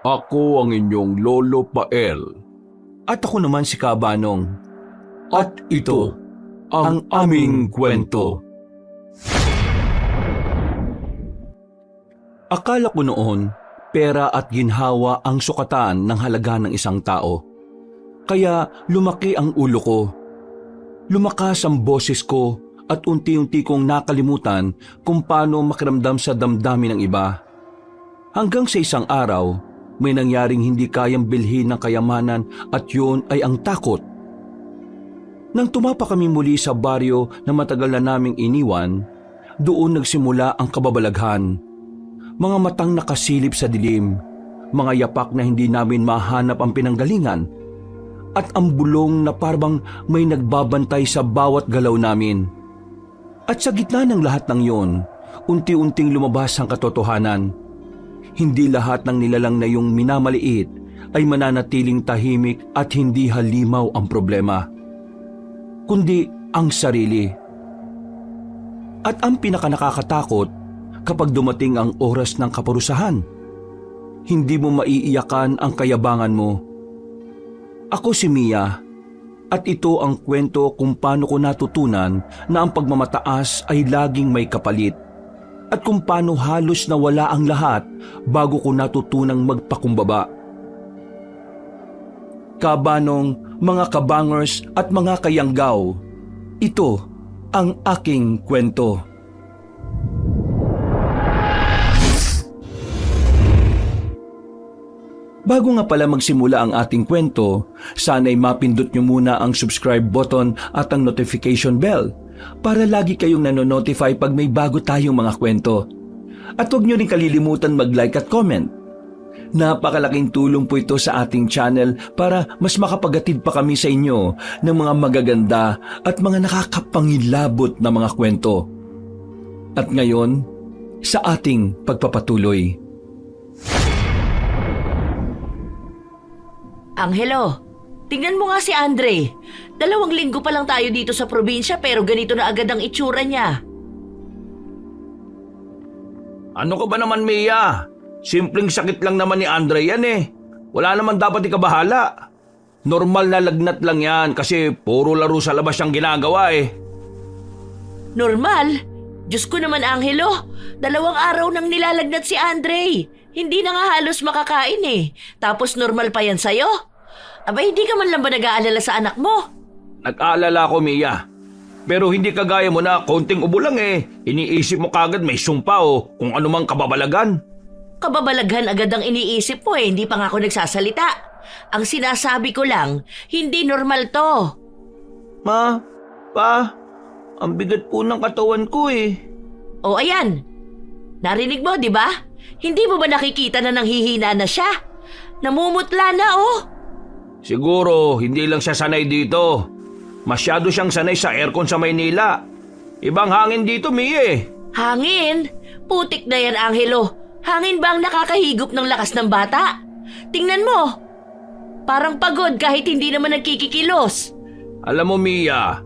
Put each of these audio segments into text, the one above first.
Ako ang inyong Lolo Pael. At ako naman si Kabanong. At ito ang aming kwento. Akala ko noon, pera at ginhawa ang sukatan ng halaga ng isang tao. Kaya lumaki ang ulo ko. Lumakas ang boses ko at unti-unti kong nakalimutan kung paano makiramdam sa damdamin ng iba. Hanggang sa isang araw, may nangyaring hindi kayang bilhin ng kayamanan at yun ay ang takot. Nang tumapa kami muli sa baryo na matagal na naming iniwan, doon nagsimula ang kababalaghan. Mga matang nakasilip sa dilim, mga yapak na hindi namin mahanap ang pinanggalingan, at ang bulong na parang may nagbabantay sa bawat galaw namin. At sa gitna ng lahat ng yon, unti-unting lumabas ang katotohanan. Hindi lahat ng nilalang na yung minamaliit ay mananatiling tahimik at hindi halimaw ang problema, kundi ang sarili. At ang pinakanakakatakot, kapag dumating ang oras ng kaparusahan, hindi mo maiiyakan ang kayabangan mo. Ako si Mia, at ito ang kwento kung paano ko natutunan na ang pagmamataas ay laging may kapalit, at kung paano halos nawala ang lahat bago ko natutunang magpakumbaba. Kabanong, mga kabangers at mga kayanggaw, ito ang aking kwento. Bago nga pala magsimula ang ating kwento, sana'y mapindot nyo muna ang subscribe button at ang notification bell para lagi kayong nanonotify pag may bago tayong mga kwento. At huwag nyo rin kalilimutan mag-like at comment. Napakalaking tulong po ito sa ating channel para mas makapagatid pa kami sa inyo ng mga magaganda at mga nakakapangilabot na mga kwento. At ngayon, sa ating pagpapatuloy. Angelo, tingnan mo nga si Andre. 2 linggo pa lang tayo dito sa probinsya pero ganito na agad ang itsura niya. Ano ka ba naman, Mia? Simpleng sakit lang naman ni Andre yan eh. Wala naman dapat ikabahala. Normal na lagnat lang yan kasi puro laro sa labas siyang ginagawa eh. Normal? Diyos ko naman, Angelo. 2 araw nang nilalagnat si Andre. Hindi na nga halos makakain eh. Tapos normal pa yan sa'yo? Aba, hindi ka man lang ba nag-aalala sa anak mo? Nag-aalala ko, Mia. Pero hindi kagaya mo na konting ubo lang eh. Iniisip mo kagad may sumpa o kung anumang kababalagan. Kababalaghan agad ang iniisip mo eh. Hindi pa nga ako nagsasalita. Ang sinasabi ko lang, hindi normal to. Ma, pa, ang bigat po ng katawan ko eh. O ayan, narinig mo, di ba? Hindi mo ba nakikita na nanghihina na siya? Namumutla na, oh. Siguro, hindi lang siya sanay dito. Masyado siyang sanay sa aircon sa Maynila. Ibang hangin dito, Mia eh. Hangin? Putik na yan, Angelo. Hangin ba ang nakakahigop ng lakas ng bata? Tingnan mo. Parang pagod kahit hindi naman nagkikikilos. Alam mo, Mia,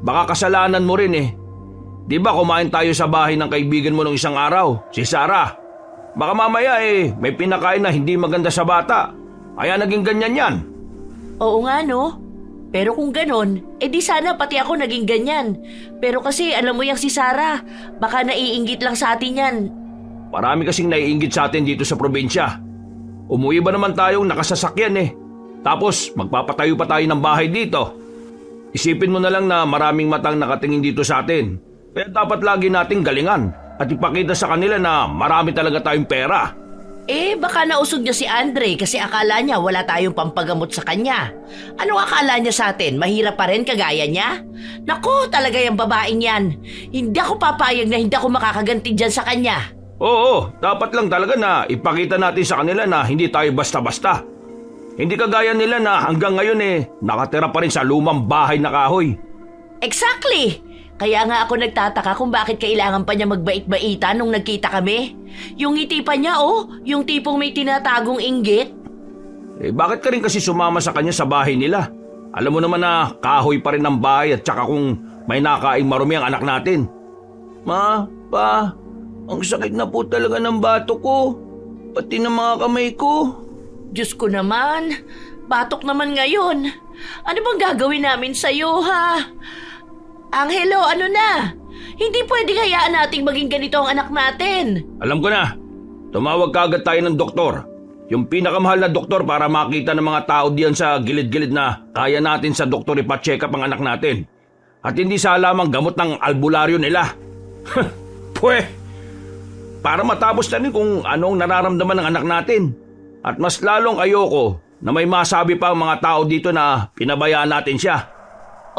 baka kasalanan mo rin eh. Di ba kumain tayo sa bahay ng kaibigan mo nung isang araw, si Sarah? Baka mamaya eh, may pinakain na hindi maganda sa bata. Kaya naging ganyan yan. Oo nga, no? Pero kung ganon, di sana pati ako naging ganyan. Pero kasi alam mo yung si Sarah, baka naiinggit lang sa atin yan. Marami kasing naiinggit sa atin dito sa probinsya. Umuwi ba naman tayong nakasasakyan eh. Tapos magpapatayo pa tayo ng bahay dito. Isipin mo na lang na maraming matang nakatingin dito sa atin. Kaya dapat lagi nating galingan at ipakita sa kanila na marami talaga tayong pera. Baka nausog niya si Andre kasi akala niya wala tayong pampagamot sa kanya. Anong akala niya sa atin? Mahirap pa rin kagaya niya? Naku, talaga yung babaeng yan. Hindi ako papayag na hindi ako makakaganti dyan sa kanya. Oo, dapat lang talaga na ipakita natin sa kanila na hindi tayo basta-basta. Hindi kagaya nila na hanggang ngayon nakatira pa rin sa lumang bahay na kahoy. Exactly! Kaya nga ako nagtataka kung bakit kailangan pa niya magbait-baitan nung nagkita kami. Yung ngiti pa niya, yung tipong may tinatagong inggit. Bakit ka rin kasi sumama sa kanya sa bahay nila? Alam mo naman na kahoy pa rin ang bahay at saka kung may nakaing marumi ang anak natin. Ma, pa, ang sakit na po talaga ng bato ko. Pati ng mga kamay ko. Diyos ko naman, batok naman ngayon. Ano bang gagawin namin sa'yo, ha? Angelo, ano na? Hindi pwedeng hayaan nating maging ganito ang anak natin. Alam ko na. Tumawag kaagad tayo ng doktor. Yung pinakamahal na doktor para makita ng mga tao diyan sa gilid-gilid na kaya natin sa doktor ipa-check up ang anak natin. At hindi sa lamang gamot ng albularyo nila. Pweh! Para matapos na rin kung anong nararamdaman ng anak natin. At mas lalong ayoko na may masabi pa ang mga tao dito na pinabayaan natin siya.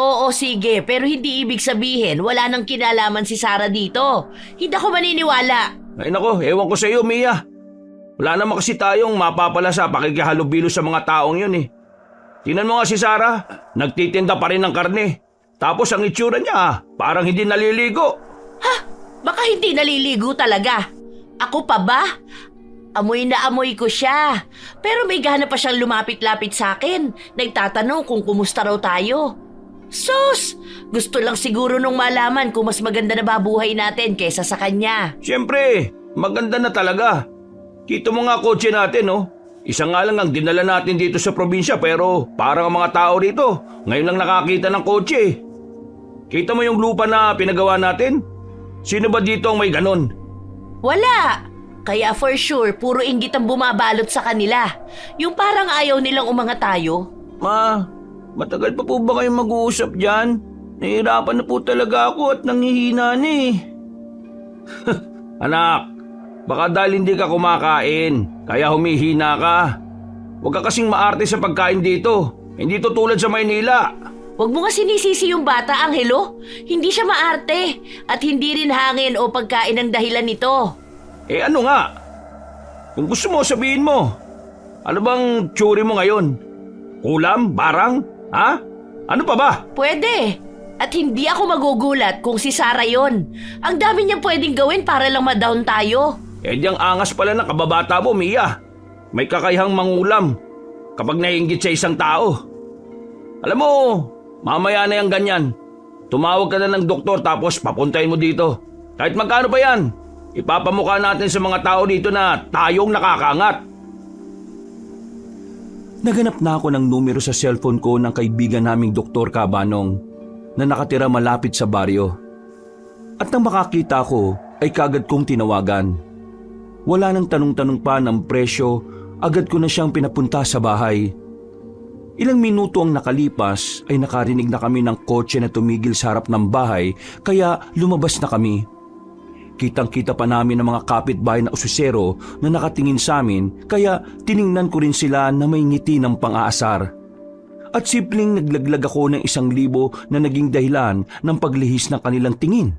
Oo, sige, pero hindi ibig sabihin wala nang kinalaman si Sarah dito. Hindi ako maniniwala. Ay nako, ewan ko sa iyo, Mia. Wala naman kasi tayong mapapala sa pakikihalubilo sa mga taong yun eh. Tingnan mo nga si Sarah, nagtitinda pa rin ng karne. Tapos ang itsura niya, parang hindi naliligo. Ha? Baka hindi naliligo talaga. Ako pa ba? Amoy na amoy ko siya. Pero may gana pa siyang lumapit-lapit sa akin. Nagtatanong kung kumusta raw tayo. Sus! Gusto lang siguro nung malaman kung mas maganda na babuhay natin kaysa sa kanya. Siyempre, maganda na talaga. Kita mo nga kotse natin, no? Isa nga lang ang dinala natin dito sa probinsya pero parang ang mga tao dito ngayon lang nakakita ng kotse. Kita mo yung lupa na pinagawa natin? Sino ba dito ang may ganon? Wala! Kaya for sure, puro inggit ang bumabalot sa kanila. Yung parang ayaw nilang umangat tayo. Matagal pa po ba kayong mag-uusap dyan? Nahihirapan na po talaga ako at nanghihina na eh. Anak, baka dahil hindi ka kumakain, kaya humihina ka. Huwag ka kasing maarte sa pagkain dito. Hindi to tulad sa Maynila. Huwag mo nga sinisisi yung bata, Angelo. Hindi siya maarte at hindi rin hangin o pagkain ang dahilan nito. Eh ano nga? Kung gusto mo, sabihin mo. Ano bang tsuri mo ngayon? Kulam? Barang? Ha? Ano pa ba? Pwede. At hindi ako magugulat kung si Sarah yon. Ang dami niyang pwedeng gawin para lang ma-down tayo. Eh diyang angas pala ng kababata mo, Mia. May kakayahang mangulam kapag naiinggit sa isang tao. Alam mo, mamaya na yung ganyan. Tumawag ka na ng doktor tapos papuntahin mo dito. Kahit magkano pa yan, ipapamukha natin sa mga tao dito na tayong nakakaangat. Naganap na ako ng numero sa cellphone ko ng kaibigan naming Dr. Cabanong na nakatira malapit sa baryo. At nang makakita ko ay kagad kong tinawagan. Wala nang tanong-tanong pa ng presyo, agad ko na siyang pinapunta sa bahay. Ilang minuto ang nakalipas ay nakarinig na kami ng kotse na tumigil sa harap ng bahay kaya lumabas na kami. Kitang-kita pa namin ang mga kapitbahay na ususero na nakatingin sa amin kaya tiningnan ko rin sila na may ngiti ng pang-aasar. At simpleng naglaglag ako ng 1,000 na naging dahilan ng paglihis ng kanilang tingin.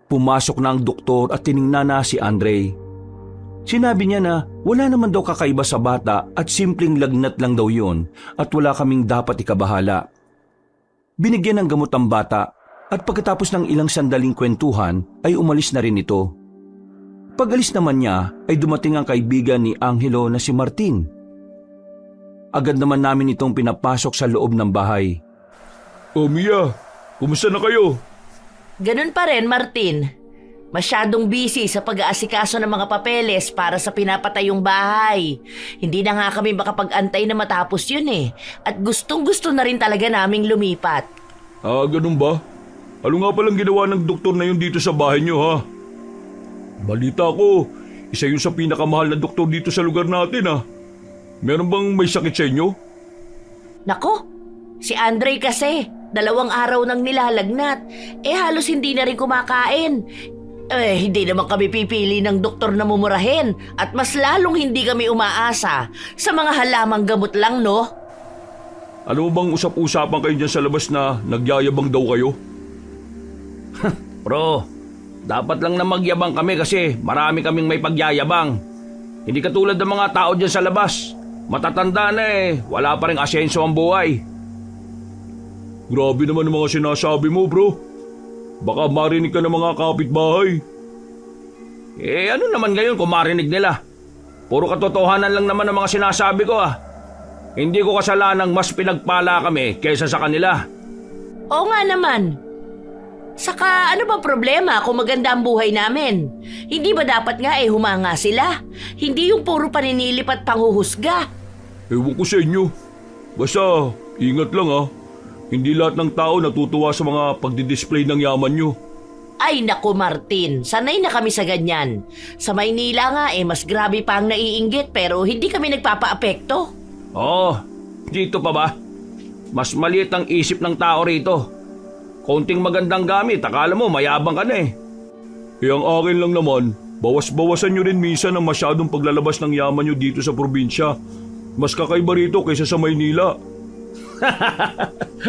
Pumasok na ang doktor at tiningnan na si Andre. Sinabi niya na wala naman daw kakaiba sa bata at simpleng lagnat lang daw yun at wala kaming dapat ikabahala. Binigyan ng gamot ang bata at pagkatapos ng ilang sandaling kwentuhan ay umalis na rin ito. Pag-alis naman niya ay dumating ang kaibigan ni Angelo na si Martin. Agad naman namin itong pinapasok sa loob ng bahay. Oh Mia, kumusta na kayo? Ganun pa rin, Martin. Masyadong busy sa pag-aasikaso ng mga papeles para sa pinapatayong bahay. Hindi na nga kami makapag-antay na matapos yun eh. At gustong-gusto na rin talaga naming lumipat. Ganun ba? Ano nga palang ginawa ng doktor na yun dito sa bahay niyo ha? Balita ko, isa yun sa pinakamahal na doktor dito sa lugar natin ha. Meron bang may sakit sa inyo? Nako, si Andre kasi, 2 araw nang nilalagnat. Halos hindi na rin kumakain. Hindi naman kami pipili ng doktor na mumurahin at mas lalong hindi kami umaasa sa mga halamang gamot lang, no? Ano bang usap-usapan kayo dyan sa labas na nagyayabang daw kayo? Bro, dapat lang na magyabang kami kasi marami kaming may pagyayabang. Hindi katulad ng mga tao dyan sa labas. Matatanda na wala pa rin asenso ang buhay. Grabe naman ang mga sinasabi mo, bro. Baka marinig ka ng mga kapitbahay. Ano naman ngayon kung marinig nila? Puro katotohanan lang naman ang mga sinasabi ko Hindi ko kasalanang mas pinagpala kami kaysa sa kanila. Oo nga naman. Saka ano ba problema kung maganda ang buhay namin? Hindi ba dapat nga humanga sila? Hindi yung puro paninilip at panghuhusga. Ewan ko sa inyo. Basta, ingat lang ha. Hindi lahat ng tao natutuwa sa mga pagdidisplay ng yaman nyo. Ay naku Martin, sanay na kami sa ganyan. Sa Maynila nga mas grabe pa ang naiinggit pero hindi kami nagpapaapekto. Oh, dito pa ba? Mas maliit ang isip ng tao rito. Konting magandang gamit, akala mo mayabang ka na eh. Ang akin lang naman, bawas-bawasan nyo rin minsan ang masyadong paglalabas ng yaman nyo dito sa probinsya. Mas kakaiba rito kaysa sa Maynila.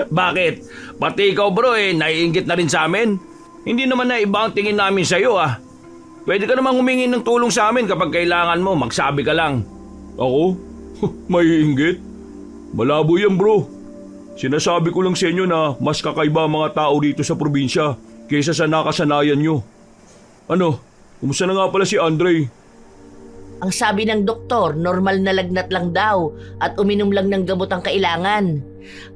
Bakit? Pati ikaw bro naiinggit na rin sa amin? Hindi naman na iba ang tingin namin sa iyo ah. Pwede ka namang humingi ng tulong sa amin kapag kailangan mo, magsabi ka lang. Ako? Maiinggit? Malabo yan bro. Sinasabi ko lang sa inyo na mas kakaiba ang mga tao dito sa probinsya kaysa sa nakasanayan nyo. Ano? Kumusta na nga pala si Andre? Ang sabi ng doktor, normal na lagnat lang daw at uminom lang ng gamot ang kailangan.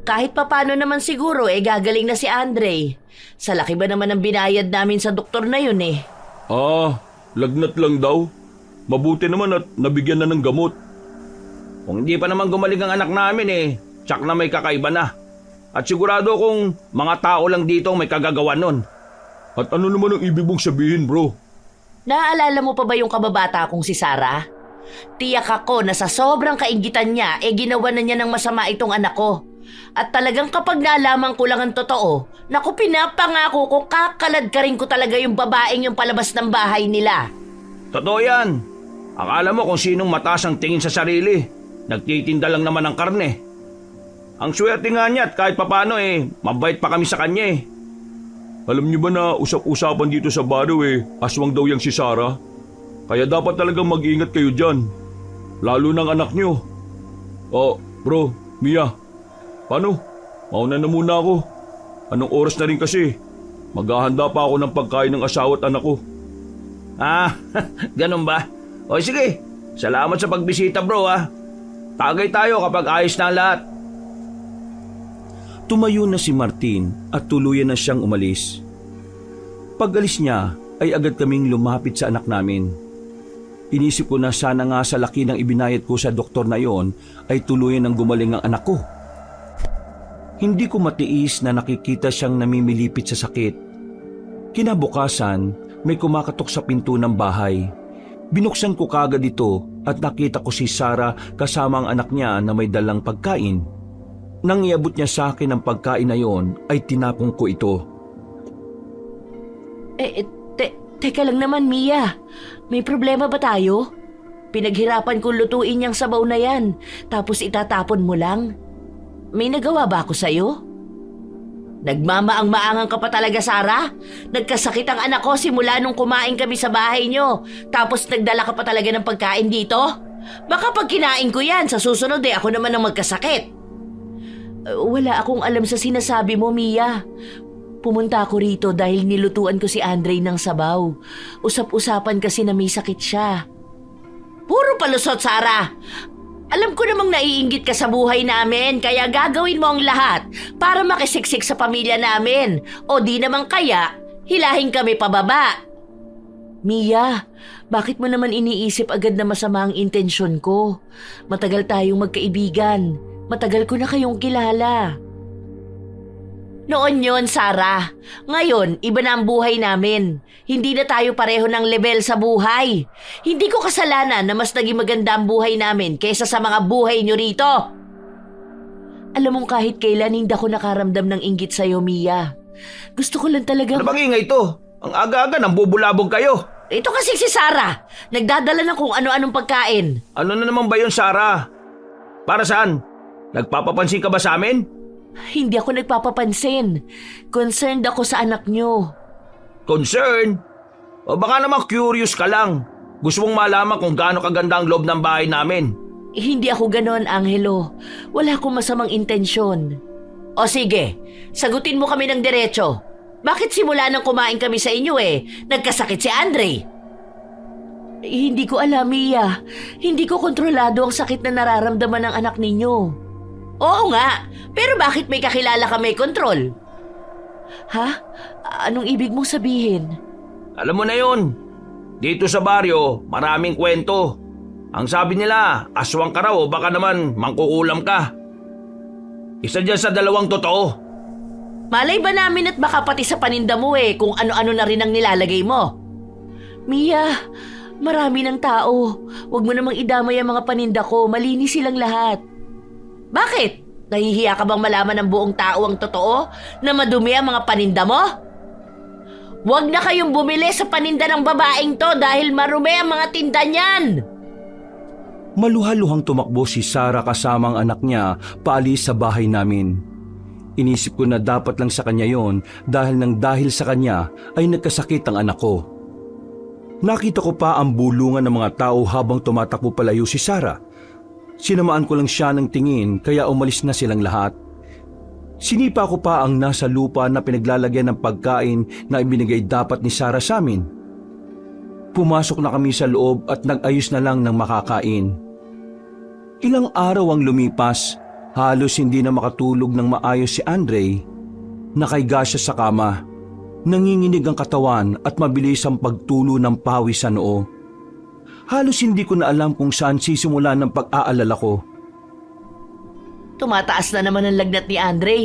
Kahit papano naman siguro gagaling na si Andre. Sa laki ba naman ang binayad namin sa doktor na yun Lagnat lang daw. Mabuti naman at nabigyan na ng gamot. Kung hindi pa naman gumaling ang anak namin tsak na may kakaiba na. At sigurado kung mga tao lang dito may kagagawa nun. At ano naman ang ibig mong sabihin bro? Naaalala mo pa ba yung kababata kong si Sarah? Tiyak ako na sa sobrang kainggitan niya ginawa na niya ng masama itong anak ko. At talagang kapag nalaman ko lang ang totoo, naku pinapangako ko kakaladkarin ko talaga yung babaeng yung palabas ng bahay nila. Totoo yan. Akala mo kung sinong mataas ang tingin sa sarili. Nagtitinda lang naman ng karne. Ang swerte nga niya at kahit papano mabait pa kami sa kanya Alam niyo ba na usap-usapan dito sa baro aswang daw yang si Sarah? Kaya dapat talagang mag-ingat kayo dyan. Lalo ng anak niyo. Oh, bro, Mia. Paano? Mauna na muna ako. Anong oras na rin kasi? Maghahanda pa ako ng pagkain ng asawa at anak ko. Ganun ba? O sige, salamat sa pagbisita bro Tagay tayo kapag ayos na ang lahat. Tumayo na si Martin at tuluyan na siyang umalis. Pag-alis niya ay agad kaming lumapit sa anak namin. Inisip ko na sana nga sa laki ng ibinayad ko sa doktor na yon ay tuluyan ng gumaling ang anak ko. Hindi ko matiis na nakikita siyang namimilipit sa sakit. Kinabukasan, may kumakatok sa pinto ng bahay. Binuksan ko kagad ito at nakita ko si Sarah kasama ang anak niya na may dalang pagkain. Nang iabot niya sa akin ang pagkain na yon, ay tinapong ko ito. Teka lang naman Mia, may problema ba tayo? Pinaghirapan kong lutuin yung sabaw na yan, tapos itatapon mo lang. May nagawa ba ako sa'yo? Nagmamaang-maangan ka pa talaga, Sarah? Nagkasakit ang anak ko simula nung kumain kami sa bahay nyo, tapos nagdala ka pa talaga ng pagkain dito? Baka pag kinain ko yan, sa susunod ako naman ang magkasakit. Wala akong alam sa sinasabi mo, Mia. Pumunta ako rito dahil nilutuan ko si Andre ng sabaw. Usap-usapan kasi na may sakit siya. Puro palusot, Sarah! Alam ko namang naiinggit ka sa buhay namin, kaya gagawin mo ang lahat para makisiksik sa pamilya namin. O di naman kaya, hilahin kami pababa. Mia, bakit mo naman iniisip agad na masama ang intensyon ko? Matagal tayong magkaibigan. Matagal ko na kayong kilala. Noon yon, Sarah. Ngayon, iba na ang buhay namin. Hindi na tayo pareho ng level sa buhay. Hindi ko kasalanan na mas naging maganda ang buhay namin kaysa sa mga buhay nyo rito. Alam mong kahit kailan hindi ako nakaramdam ng inggit sa'yo, Mia. Gusto ko lang talaga... Ano bang ingay ito? Ang aga-aga nang bubulabog kayo. Ito kasi si Sarah. Nagdadala ng kung ano-anong pagkain. Ano na naman ba yun, Sarah? Para saan? Nagpapapansin ka ba sa amin? Hindi ako nagpapapansin. Concerned ako sa anak nyo. Concern? O baka naman curious ka lang. Gusto mong malaman kung gaano kaganda ang loob ng bahay namin. Hindi ako ganon, Angelo. Wala akong masamang intensyon. O sige, sagutin mo kami ng diretso. Bakit simula nang kumain kami sa inyo nagkasakit si Andre? Hindi ko alam, Mia. Hindi ko kontrolado ang sakit na nararamdaman ng anak ninyo. Oo nga, pero bakit may kakilala ka may kontrol? Ha? Anong ibig mong sabihin? Alam mo na yun. Dito sa baryo, maraming kwento. Ang sabi nila, aswang ka raw o baka naman mangkukulam ka. Isa dyan sa dalawang totoo. Malay ba namin at baka pati sa paninda mo kung ano-ano na rin ang nilalagay mo? Mia, marami ng tao. Huwag mo namang idamay ang mga paninda ko. Malinis silang lahat. Bakit? Nahihiya ka bang malaman ng buong tao ang totoo na madumi ang mga paninda mo? Huwag na kayong bumili sa paninda ng babaeng to dahil marumi ang mga tinda niyan. Maluhaluhang tumakbo si Sarah kasama ang anak niya paalis sa bahay namin. Inisip ko na dapat lang sa kanya yon dahil sa kanya ay nagkasakit ang anak ko. Nakita ko pa ang bulungan ng mga tao habang tumatakbo palayo si Sarah. Sinamaan ko lang siya ng tingin kaya umalis na silang lahat. Sinipa ko pa ang nasa lupa na pinaglalagyan ng pagkain na ibinigay dapat ni Sarah sa amin. Pumasok na kami sa loob at nag-ayos na lang ng makakain. Ilang araw ang lumipas, halos hindi na makatulog ng maayos si Andre. Nakaiga siya sa kama. Nanginginig ang katawan at mabilis ang pagtulo ng pawis sa noo. Halos hindi ko na alam kung saan sisimula ng pag-aalala ko. Tumataas na naman ang lagnat ni Andre.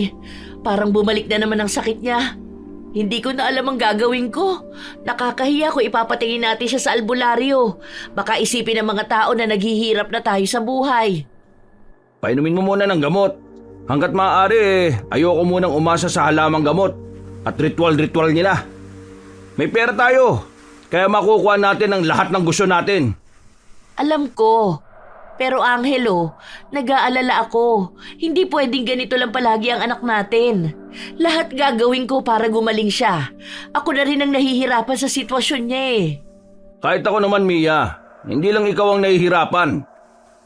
Parang bumalik na naman ang sakit niya. Hindi ko na alam ang gagawin ko. Nakakahiya kung ipapatingin natin siya sa albularyo. Baka isipin ng mga tao na naghihirap na tayo sa buhay. Painumin mo muna ng gamot. Hanggat maaari, ayoko munang umasa sa halamang gamot at ritual-ritual nila. May pera tayo. Kaya makukuha natin ang lahat ng gusto natin. Alam ko. Pero Angelo, nag-aalala ako. Hindi pwedeng ganito lang palagi ang anak natin. Lahat gagawin ko para gumaling siya. Ako na rin ang nahihirapan sa sitwasyon niya Kahit ako naman, Mia, hindi lang ikaw ang nahihirapan.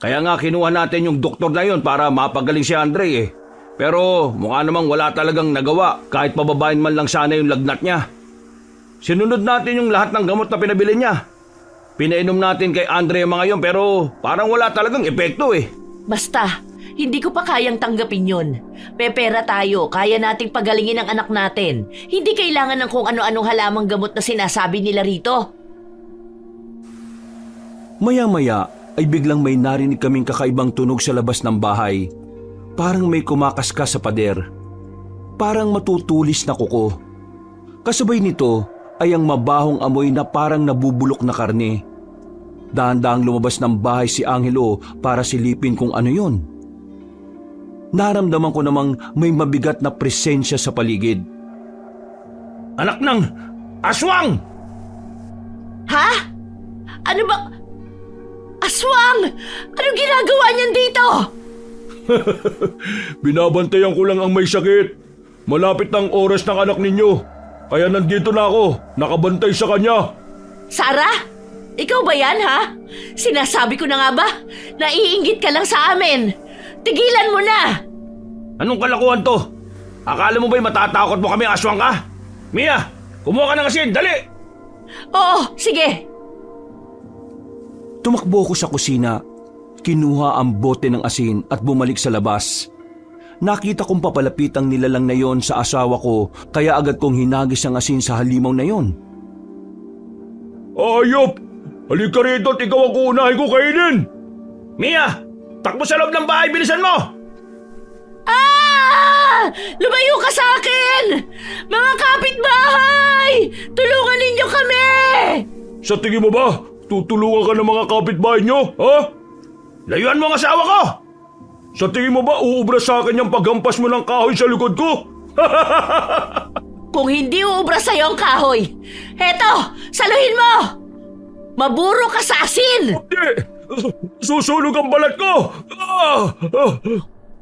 Kaya nga kinuha natin yung doktor na yun para mapagaling si Andre Pero mukha namang wala talagang nagawa kahit pababain man lang sana yung lagnat niya. Sinunod natin yung lahat ng gamot na pinabili niya. Pinainom natin kay Andre mga yun pero parang wala talagang epekto Basta, hindi ko pa kayang tanggapin yun. May pera tayo, kaya nating pagalingin ang anak natin. Hindi kailangan ng kung ano-anong halamang gamot na sinasabi nila rito. Maya-maya ay biglang may narinig kaming kakaibang tunog sa labas ng bahay. Parang may kumakaskas sa pader. Parang matutulis na kuko. Kasabay nito ay ang mabahong amoy na parang nabubulok na karne. Dahan-dahang lumabas ng bahay si Angelo para silipin kung ano yun. Naramdaman ko namang may mabigat na presensya sa paligid. Anak ng aswang! Ha? Ano ba? Aswang! Anong ginagawa niyan dito? Binabantayan ko lang ang may sakit. Malapit ng oras ng anak ninyo. Kaya nandito na ako, nakabantay sa kanya. Sarah? Ikaw ba yan, ha? Sinasabi ko na nga ba? Naiinggit ka lang sa amin. Tigilan mo na! Anong kalakuhan to? Akala mo ba'y matatakot mo kami aswang ka? Mia, kumuha ka ng asin, dali! Oo, sige. Tumakbo ko sa kusina, kinuha ang bote ng asin at bumalik sa labas. Nakita kong papalapit ang nilalang na yon sa asawa ko kaya agad kong hinagis ang asin sa halimaw na yon. Ayop! Halika rito at ikaw ang uunahin ko kainin! Mia! Takbo sa loob ng bahay, bilisan mo! Ah! Lumayo ka sa akin! Mga kapitbahay! Tulungan ninyo kami! Sa tingin mo ba, tutulungan ka ng mga kapitbahay nyo, ha? Layuan mo ang asawa ko! Sa tingin mo ba uubra sa akin yung paghampas mo ng kahoy sa likod ko? Kung hindi uubra sa'yo ang kahoy, heto, saluhin mo! Maburo ka sa asin! Hindi! Susunog ang balat ko!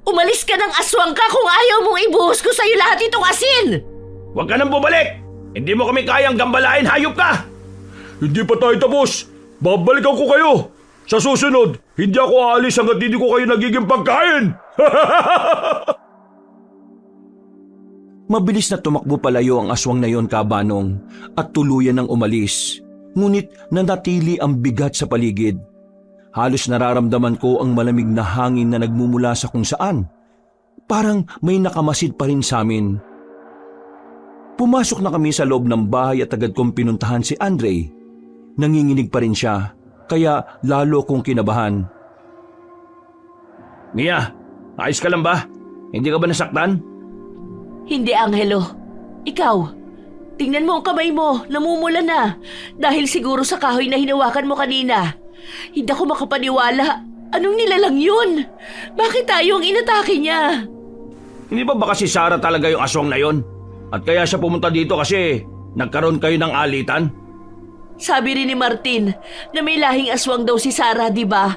Umalis ka ng aswang ka kung ayaw mong ibuhos ko sa'yo lahat itong asin! Huwag ka nang bumalik! Hindi mo kami kayang gambalain, hayop ka! Hindi pa tayo tapos! Babalikan ko kayo! Sa susunod, hindi ako aalis hanggat hindi ko kayo nagiging pagkain! Mabilis na tumakbo palayo ang aswang na yon, Kabanong, at tuluyan ng umalis. Ngunit nanatili ang bigat sa paligid. Halos nararamdaman ko ang malamig na hangin na nagmumula sa kung saan. Parang may nakamasid pa rin sa amin. Pumasok na kami sa loob ng bahay at agad kong pinuntahan si Andre. Nanginginig pa rin siya, kaya lalo kong kinabahan. Mia, ayos ka lang ba? Hindi ka ba nasaktan? Hindi, Angelo. Ikaw, tingnan mo ang kamay mo, namumula na. Dahil siguro sa kahoy na hinawakan mo kanina. Hindi ako makapaniwala. Anong nilalang yun? Bakit tayo ang inatake niya? Hindi ba baka si Sarah talaga yung aswang na yon? At kaya siya pumunta dito kasi nagkaroon kayo ng alitan? Sabi rin ni Martin na may lahing aswang daw si Sarah, di ba?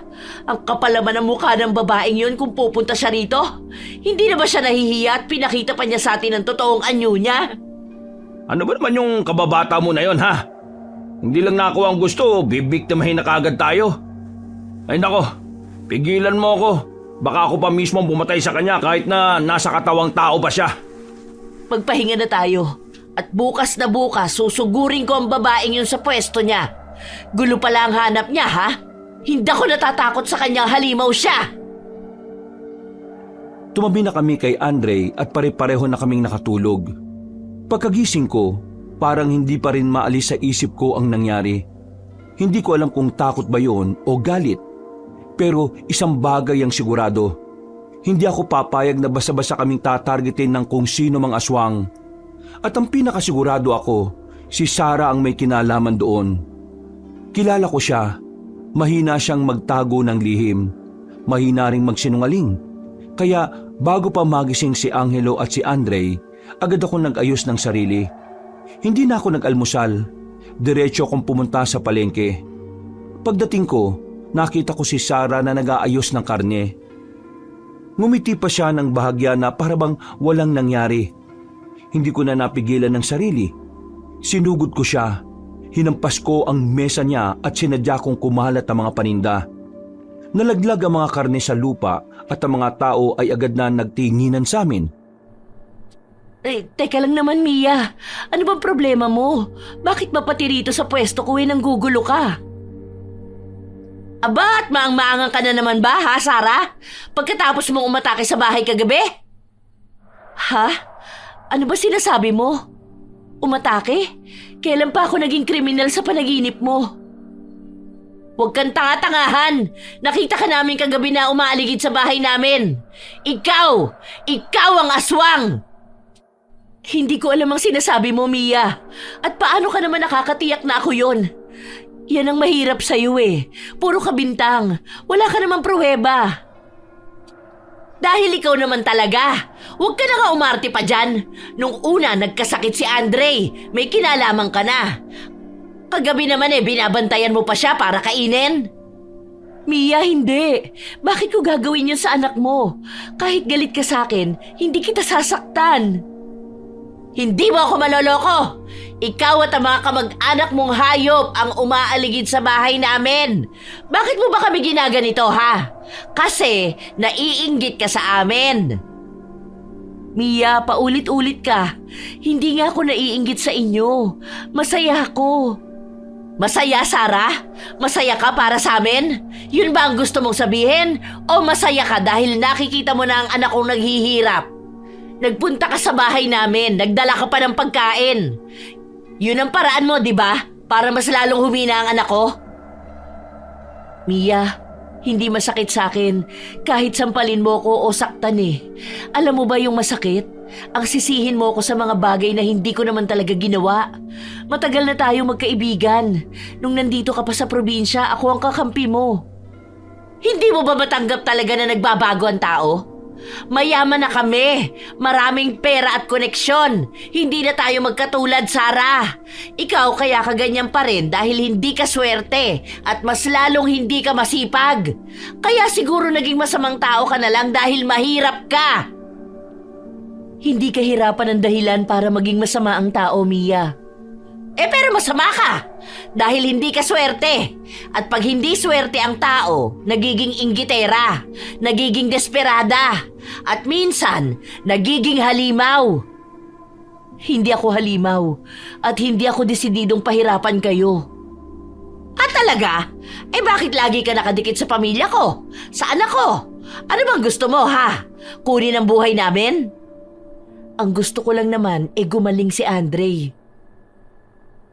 Ang kapal naman ang mukha ng babaeng yun kung pupunta siya rito. Hindi na ba siya nahihiya at pinakita pa niya sa atin ang totoong anyo niya? Ano ba naman yung kababata mo na yon, ha? Hindi lang na ako ang gusto, bibiktimahin na kagad tayo. Ay nako, pigilan mo ako. Baka ako pa mismo ang pumatay sa kanya kahit na nasa katawang tao pa siya. Magpahinga na tayo. At bukas na bukas, susugurin ko ang babaeng yun sa pwesto niya. Gulo pala ang hanap niya, ha? Hindi ako natatakot sa kanyang halimaw siya. Tumabi na kami kay Andre at pare-pareho na kaming nakatulog. Pagkagising ko, parang hindi pa rin maalis sa isip ko ang nangyari. Hindi ko alam kung takot ba yon o galit. Pero isang bagay ang sigurado. Hindi ako papayag na basta-basta kaming tatargetin ng kung sino mang aswang. At ang pinakasigurado ako, si Sarah ang may kinalaman doon. Kilala ko siya. Mahina siyang magtago ng lihim. Mahina ring magsinungaling. Kaya bago pa magising si Angelo at si Andre, agad ako nag-ayos ng sarili. Hindi na ako nag-almusal. Diretso akong pumunta sa palengke. Pagdating ko, nakita ko si Sarah na nag-aayos ng karne. Ngumiti pa siya ng bahagya na parabang walang nangyari. Hindi ko na napigilan ng sarili. Sinugod ko siya. Hinampas ko ang mesa niya at sinadya kong kumalat ang mga paninda. Nalaglag ang mga karne sa lupa at ang mga tao ay agad na nagtinginan sa amin. Teka lang naman, Mia. Ano bang problema mo? Bakit ba pati rito sa pwesto ko nanggugulo ka? Aba, at maang-maangan ka na naman ba, ha, Sarah? Pagkatapos mong umatake sa bahay kagabi? Ha? Ano ba sinasabi mo? Umatake? Kailan pa ako naging kriminal sa panaginip mo? Huwag kang tanga-tangahan! Nakita ka namin kagabi na umaaligid sa bahay namin. Ikaw ang aswang! Hindi ko alam ang sinasabi mo, Mia. At paano ka naman nakakatiyak na ako yon? Yan ang mahirap sa'yo eh. Puro ka bintang. Wala ka namang pruweba. Dahil ikaw naman talaga. Huwag ka na nga umarte pa dyan. Nung una, nagkasakit si Andre. May kinalaman ka na. Kagabi naman binabantayan mo pa siya para kainin. Mia, hindi. Bakit ko gagawin yun sa anak mo? Kahit galit ka sa akin, hindi kita sasaktan. Hindi mo ako maloloko. Ikaw at ang mga kamag-anak mong hayop ang umaaligid sa bahay namin. Bakit mo ba kami ginaganito, ha? Kasi naiinggit ka sa amin. Mia, paulit-ulit ka. Hindi nga ako naiinggit sa inyo. Masaya ako. Masaya, Sarah? Masaya ka para sa amin? Yun ba ang gusto mong sabihin? O masaya ka dahil nakikita mo na ang anak kong naghihirap? Nagpunta ka sa bahay namin, nagdala ka pa ng pagkain. Yun ang paraan mo, di ba? Para mas lalong humina ang anak ko? Mia, hindi masakit sa akin kahit sampalin mo ko o saktan eh. Alam mo ba yung masakit? Ang sisihin mo ko sa mga bagay na hindi ko naman talaga ginawa. Matagal na tayo magkaibigan. Nung nandito ka pa sa probinsya, ako ang kakampi mo. Hindi mo ba matanggap talaga na nagbabago ang tao? Mayaman na kami. Maraming pera at koneksyon. Hindi na tayo magkatulad, Sarah. Ikaw kaya ka ganyan pa rin dahil hindi ka swerte at mas lalong hindi ka masipag. Kaya siguro naging masamang tao ka na lang dahil mahirap ka. Hindi kahirapan ang dahilan para maging masama ang tao, Mia. Pero masama ka dahil hindi ka swerte. At pag hindi swerte ang tao, nagiging inggitera, nagiging desperada, at minsan, nagiging halimaw. Hindi ako halimaw at hindi ako desididong pahirapan kayo. Talaga? Bakit lagi ka nakadikit sa pamilya ko? Sa anak ko? Ano bang gusto mo, ha? Kunin ang buhay namin? Ang gusto ko lang naman gumaling si Andre.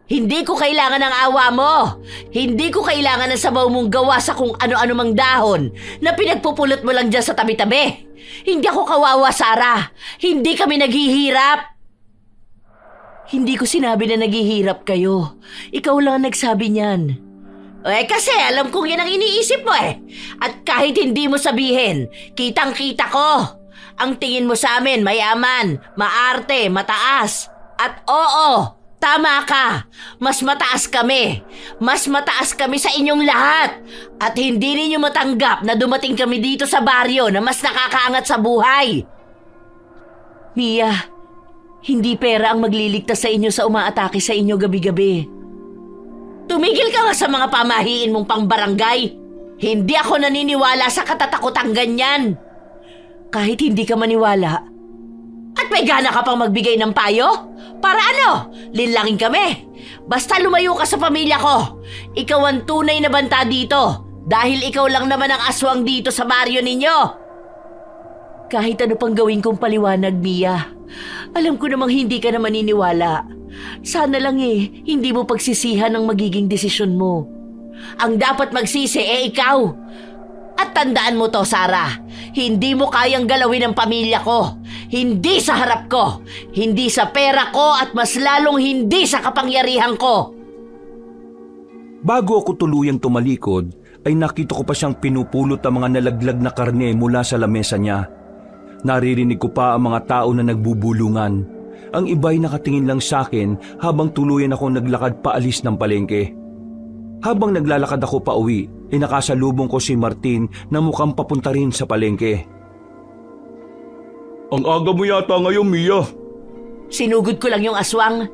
Hindi ko kailangan ng awa mo. Hindi ko kailangan ng sabaw mong gawa sa kung ano-ano mang dahon na pinagpupulot mo lang dyan sa tabi-tabi. Hindi ako kawawa, Sarah. Hindi kami naghihirap. Hindi ko sinabi na naghihirap kayo. Ikaw lang ang nagsabi niyan. Kasi alam kong yan ang iniisip mo At kahit hindi mo sabihin, kitang-kita ko. Ang tingin mo sa amin, mayaman, maarte, mataas. At oo, tama ka. Mas mataas kami. Mas mataas kami sa inyong lahat. At hindi ninyo matanggap na dumating kami dito sa baryo na mas nakakaangat sa buhay. Mia, hindi pera ang magliligtas sa inyo sa umaatake sa inyo gabi-gabi. Tumigil ka nga sa mga pamahiin mong pangbarangay. Hindi ako naniniwala sa katatakutang ganyan. Kahit hindi ka maniwala, at may gana ka pang magbigay ng payo? Para ano? Linlangin kami. Basta lumayo ka sa pamilya ko. Ikaw ang tunay na banta dito. Dahil ikaw lang naman ang aswang dito sa baryo ninyo. Kahit ano pang gawin kong paliwanag, Mia. Alam ko namang hindi ka na maniniwala. Sana lang hindi mo pagsisihan ang magiging desisyon mo. Ang dapat magsisi ikaw. At tandaan mo to, Sarah. Hindi mo kayang galawin ang pamilya ko. Hindi sa harap ko. Hindi sa pera ko at mas lalong hindi sa kapangyarihan ko. Bago ako tuluyang tumalikod, ay nakita ko pa siyang pinupulot ang mga nalaglag na karne mula sa lamesa niya. Naririnig ko pa ang mga tao na nagbubulungan. Ang iba'y nakatingin lang sa akin habang tuluyan ako naglakad paalis ng palengke. Habang naglalakad ako pa uwi, nakasalubong ko si Martin na mukhang papunta rin sa palengke. Ang aga mo yata ngayon, Mia. Sinugod ko lang yung aswang.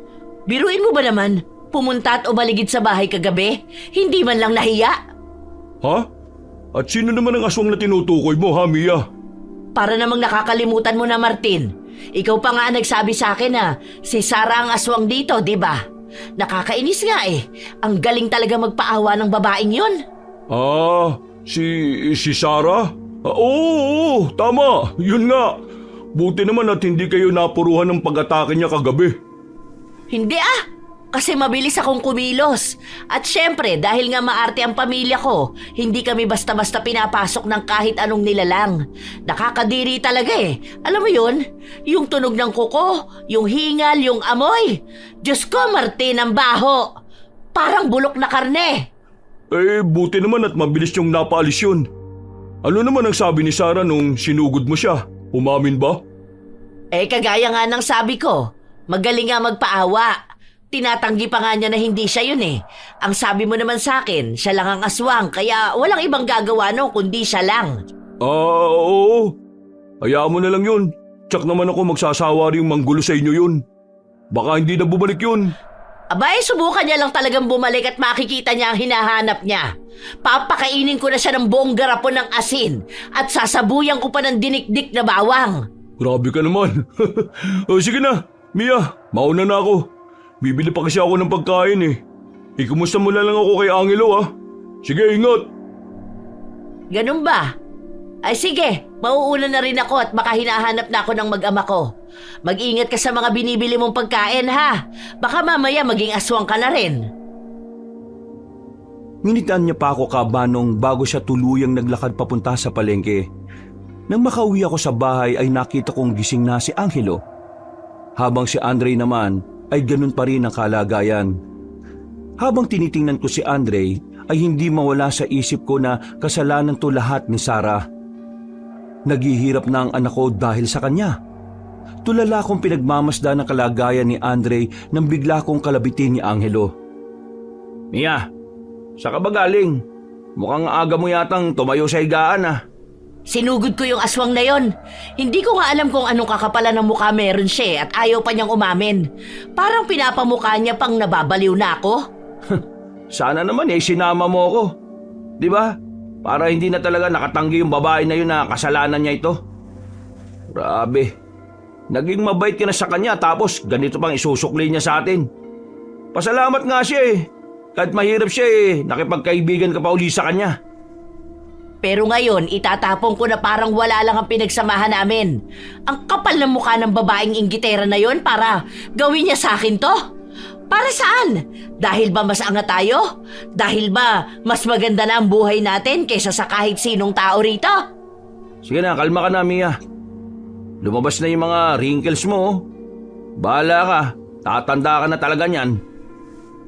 Biruin mo ba naman? Pumunta at umaligid sa bahay kagabi? Hindi man lang nahiya? Ha? At sino naman ang aswang na tinutukoy mo, ha, Mia? Para namang nakakalimutan mo na, Martin. Ikaw pa nga nagsabi sa akin na si Sarah ang aswang dito, di ba? Nakakainis nga Ang galing talaga magpaawa ng babaeng yun. Si Sarah? Oo, tama. Yun nga. Buti naman at hindi kayo napuruhan ng pag-atake niya kagabi. Hindi kasi mabilis akong kumilos. At syempre, dahil nga maarte ang pamilya ko, hindi kami basta-basta pinapasok ng kahit anong nilalang. Nakakadiri talaga Alam mo yun? Yung tunog ng kuko, yung hingal, yung amoy. Diyos ko, Martin, ang baho. Parang bulok na karne. Buti naman at mabilis yung napaalis yun. Ano naman ang sabi ni Sarah nung sinugod mo siya? Umamin ba? Kagaya nga ng sabi ko, magaling nga magpaawa. Tinatanggi pa nga niya na hindi siya yun Ang sabi mo naman sa akin, siya lang ang aswang, kaya walang ibang gagawa kundi siya lang. Oo. Hayaan mo na lang yun. Tsak naman ako magsasawa rin manggulo sa inyo yun. Baka hindi na bumalik yun. Subukan niya lang talagang bumalik at makikita niya ang hinahanap niya. Papakainin ko na siya ng buong garapon ng asin at sasabuyan ko pa ng dinikdik na bawang. Grabe ka naman. Sige na, Mia, mauna na ako. Bibili pa kasi ako ng pagkain Ikumusta mo na lang ako kay Angelo Sige, ingat. Ganun ba? Ay sige, mauuna na rin ako at baka hinahanap na ako ng mag-ama ko. Mag-ingat ka sa mga binibili mong pagkain ha. Baka mamaya maging aswang ka na rin. Nginitaan niya pa ako kabanong bago siya tuluyang naglakad papunta sa palengke. Nang makauwi ako sa bahay ay nakita kong gising na si Angelo. Habang si Andre naman ay ganun pa rin ang kalagayan. Habang tinitingnan ko si Andre ay hindi mawala sa isip ko na kasalanan to lahat ni Sarah. Naghihirap na ang anak ko dahil sa kanya. Tulala akong pinagmamasdan ng kalagayan ni Andre nang bigla kong kalabitin ni Angelo. Mia, saan ka ba galing? Mukhang aga mo yatang tumayo sa higaan Sinugod ko yung aswang na yon. Hindi ko nga alam kung anong kakapalan ng mukha meron siya at ayaw pa niyang umamin. Parang pinapamukha niya pang nababaliw na ako. Sana naman sinama mo ako. Di ba? Para hindi na talaga nakatanggi yung babae na yun na kasalanan niya ito. Grabe. Naging mabait ka na sa kanya tapos ganito pang isusukli niya sa atin. Pasalamat nga siya Kahit mahirap siya nakipagkaibigan ka pa uli sa kanya. Pero ngayon, itatapon ko na parang wala lang ang pinagsamahan namin. Ang kapal ng mukha ng babaeng inggitera na yon para gawin niya sa akin to? Para saan? Dahil ba mas angat tayo? Dahil ba mas maganda na ang buhay natin kaysa sa kahit sinong tao rito? Sige na, kalma ka na, Mia. Lumabas na yung mga wrinkles mo. Oh. Bahala ka. Tatanda ka na talaga niyan.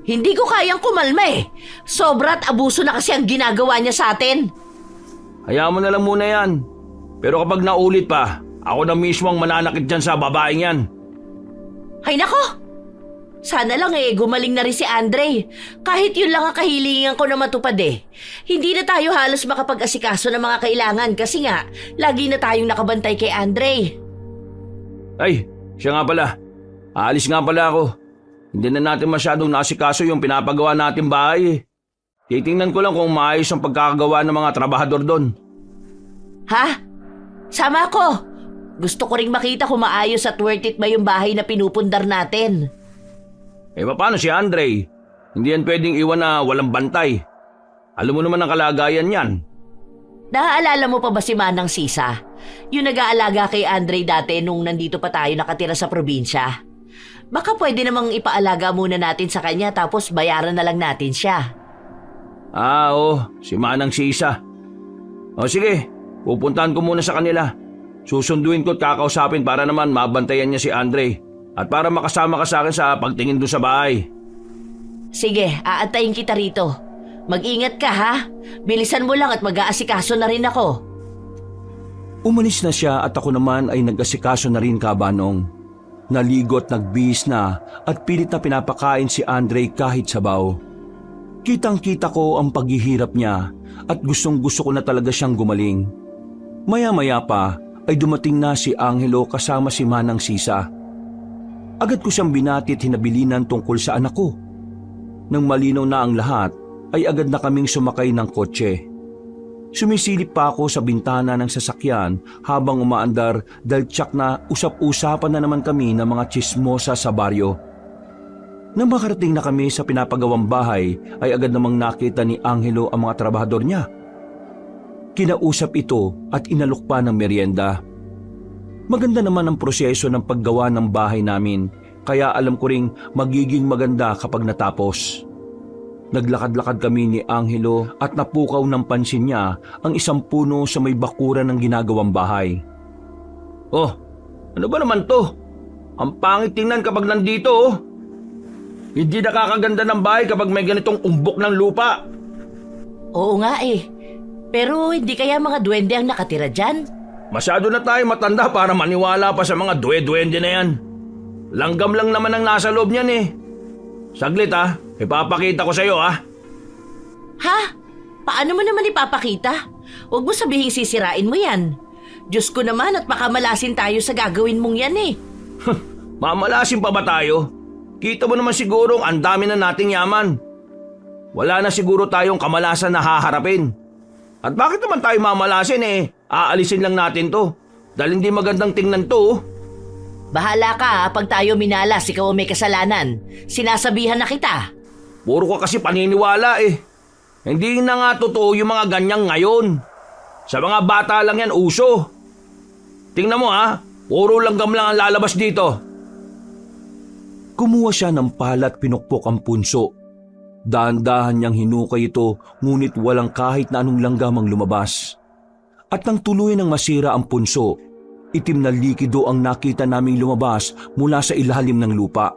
Hindi ko kayang kumalma eh. Sobra at abuso na kasi ang ginagawa niya sa atin. Hayaan mo na lang muna yan. Pero kapag naulit pa, ako na mismo ang mananakit dyan sa babaeng yan. Ay nako! Sana lang gumaling na rin si Andre. Kahit yun lang ang kahilingan ko na matupad eh. Hindi na tayo halos makapag-asikaso ng mga kailangan kasi nga, lagi na tayong nakabantay kay Andre. Ay, siya nga pala. Aalis nga pala ako. Hindi na natin masyadong nasikaso yung pinapagawa natin bahay eh. Titingnan ko lang kung maayos ang pagkakagawa ng mga trabahador doon. Ha? Sama ko. Gusto ko ring makita kung maayos at worth it ba yung bahay na pinupundar natin. Eh paano si Andre? Hindi yan pwedeng iwan na walang bantay. Alam mo naman ang kalagayan yan. Naaalala mo pa ba si Manang Sisa? Yung nag-aalaga kay Andre dati nung nandito pa tayo nakatira sa probinsya. Baka pwede namang ipaalaga muna natin sa kanya tapos bayaran na lang natin siya. Si Manang Sisa. O sige, pupuntahan ko muna sa kanila. Susunduin ko at kakausapin para naman mabantayan niya si Andre. At para makasama ka sa akin sa pagtingin doon sa bahay. Sige, aantayin kita rito. Mag-ingat ka ha. Bilisan mo lang at mag-aasikaso na rin ako. Umalis na siya at ako naman ay nag-asikaso na rin, Kabanong. Naligot, nagbihis na at pilit na pinapakain si Andre kahit sabaw. Kitang-kita ko ang paghihirap niya at gustong-gusto ko na talaga siyang gumaling. Maya-maya pa ay dumating na si Angelo kasama si Manang Sisa. Agad ko siyang binati at hinabilinan tungkol sa anak ko. Nang malinaw na ang lahat, ay agad na kaming sumakay ng kotse. Sumisilip pa ako sa bintana ng sasakyan habang umaandar dahil tsak na usap-usapan na naman kami ng mga tsismosa sa baryo. Nang makarating na kami sa pinapagawang bahay, ay agad namang nakita ni Angelo ang mga trabahador niya. Kinausap ito at inalok pa ng merienda. Maganda naman ang proseso ng paggawa ng bahay namin, kaya alam ko ring magiging maganda kapag natapos. Naglakad-lakad kami ni Angelo at napukaw ng pansin niya ang isang puno sa may bakuran ng ginagawang bahay. Oh, ano ba naman to? Ang pangit tingnan kapag nandito oh. Hindi nakakaganda ng bahay kapag may ganitong umbok ng lupa. Oo nga eh. Pero hindi kaya mga duwende ang nakatira dyan? Masyado na tayo matanda para maniwala pa sa mga duwe-duwende na yan. Langgam lang naman ang nasa loob niyan eh. Saglit ipapakita ko sa iyo Ha? Paano mo naman ipapakita? Huwag mo sabihing sisirain mo yan. Diyos ko naman at makamalasin tayo sa gagawin mong yan eh. Mamalasin pa ba tayo? Kita mo naman siguro ang dami na nating yaman. Wala na siguro tayong kamalasan na haharapin. At bakit naman tayo mamalasin eh? Aalisin lang natin to. Dahil hindi magandang tingnan to. Bahala ka pag tayo minalas, ikaw ang may kasalanan. Sinasabihan na kita. Puro ka kasi paniniwala eh. Hindi na nga totoo yung mga ganyang ngayon. Sa mga bata lang yan uso. Tingnan mo puro langgam lang ang lalabas dito. Kumuha siya ng pala at pinukpok ang punso. Dahan-dahan niyang hinukay ito ngunit walang kahit na anong langgam ang lumabas. At nang tuluyan ng masira ang punso, itim na likido ang nakita naming lumabas mula sa ilalim ng lupa.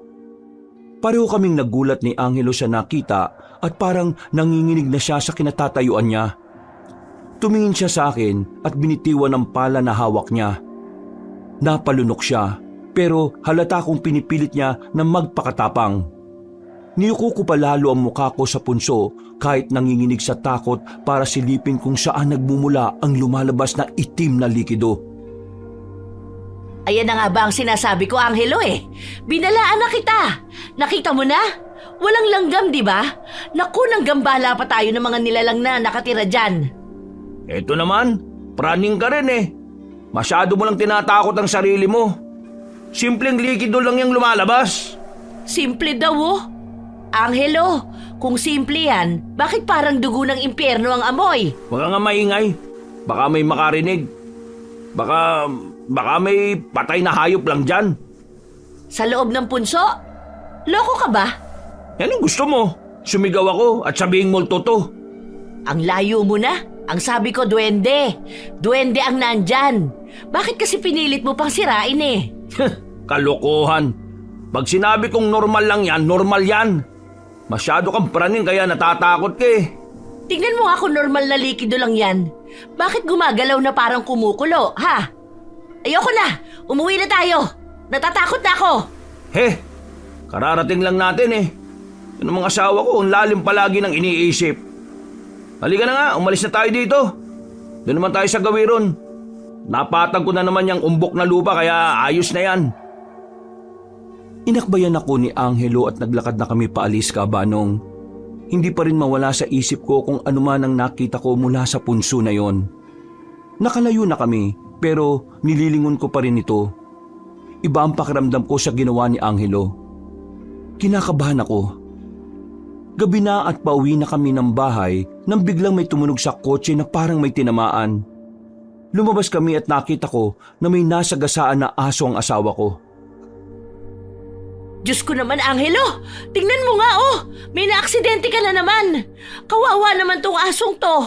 Pareho kaming nagulat ni Angelo sa nakita at parang nanginginig na siya sa kinatatayuan niya. Tumingin siya sa akin at binitiwan ng pala na hawak niya. Napalunok siya pero halata kong pinipilit niya na magpakatapang. Niyuko ko pa lalo ang mukha ko sa punso kahit nanginginig sa takot para silipin kung saan nagmumula ang lumalabas na itim na likido. Ayan na nga ba ang sinasabi ko, Angelo eh. Binalaan na kita. Nakita mo na? Walang langgam, di ba? Naku, nang gambala pa tayo ng mga nilalang na nakatira dyan. Eto naman, praning ka rin eh. Masyado mo lang tinatakot ang sarili mo. Simpleng likido lang yung lumalabas. Simple daw oh. Angelo, Kung simple yan, bakit parang dugo ng impyerno ang amoy? Huwag ka nga maingay. Baka may makarinig. Baka may patay na hayop lang dyan. Sa loob ng punso? Loko ka ba? Yan ang gusto mo. Sumigaw ako at sabihin multo to. Ang layo mo na. Ang sabi ko, duwende. Duwende ang nandyan. Bakit kasi pinilit mo pang sirain eh? Kalokohan. Pag sinabi kong normal lang yan, normal yan. Masyado kang praning kaya natatakot ka eh. Tingnan mo nga kung normal na likido lang yan. Bakit gumagalaw na parang kumukulo, ha? Ayoko na! Umuwi na tayo! Natatakot na ako! Kararating lang natin eh. Yun ang mga asawa ko, ang lalim palagi ng iniisip. Halika na nga, umalis na tayo dito. Doon naman tayo sa gawiron. Napatag ko na naman yung umbok na lupa kaya ayos na yan. Inakbayan ako ni Angelo at naglakad na kami paalis kabanong. Hindi pa rin mawala sa isip ko kung ano man ang nakita ko mula sa punso na yon. Nakalayo na kami pero nililingon ko pa rin ito. Iba ang pakiramdam ko sa ginawa ni Angelo. Kinakabahan ako. Gabi na at pauwi na kami ng bahay nang biglang may tumunog sa kotse na parang may tinamaan. Lumabas kami at nakita ko na may nasagasaan na aso ang asawa ko. Diyos ko naman, Angelo! Tingnan mo nga, oh! May naaksidente ka na naman! Kawawa naman tong asong to!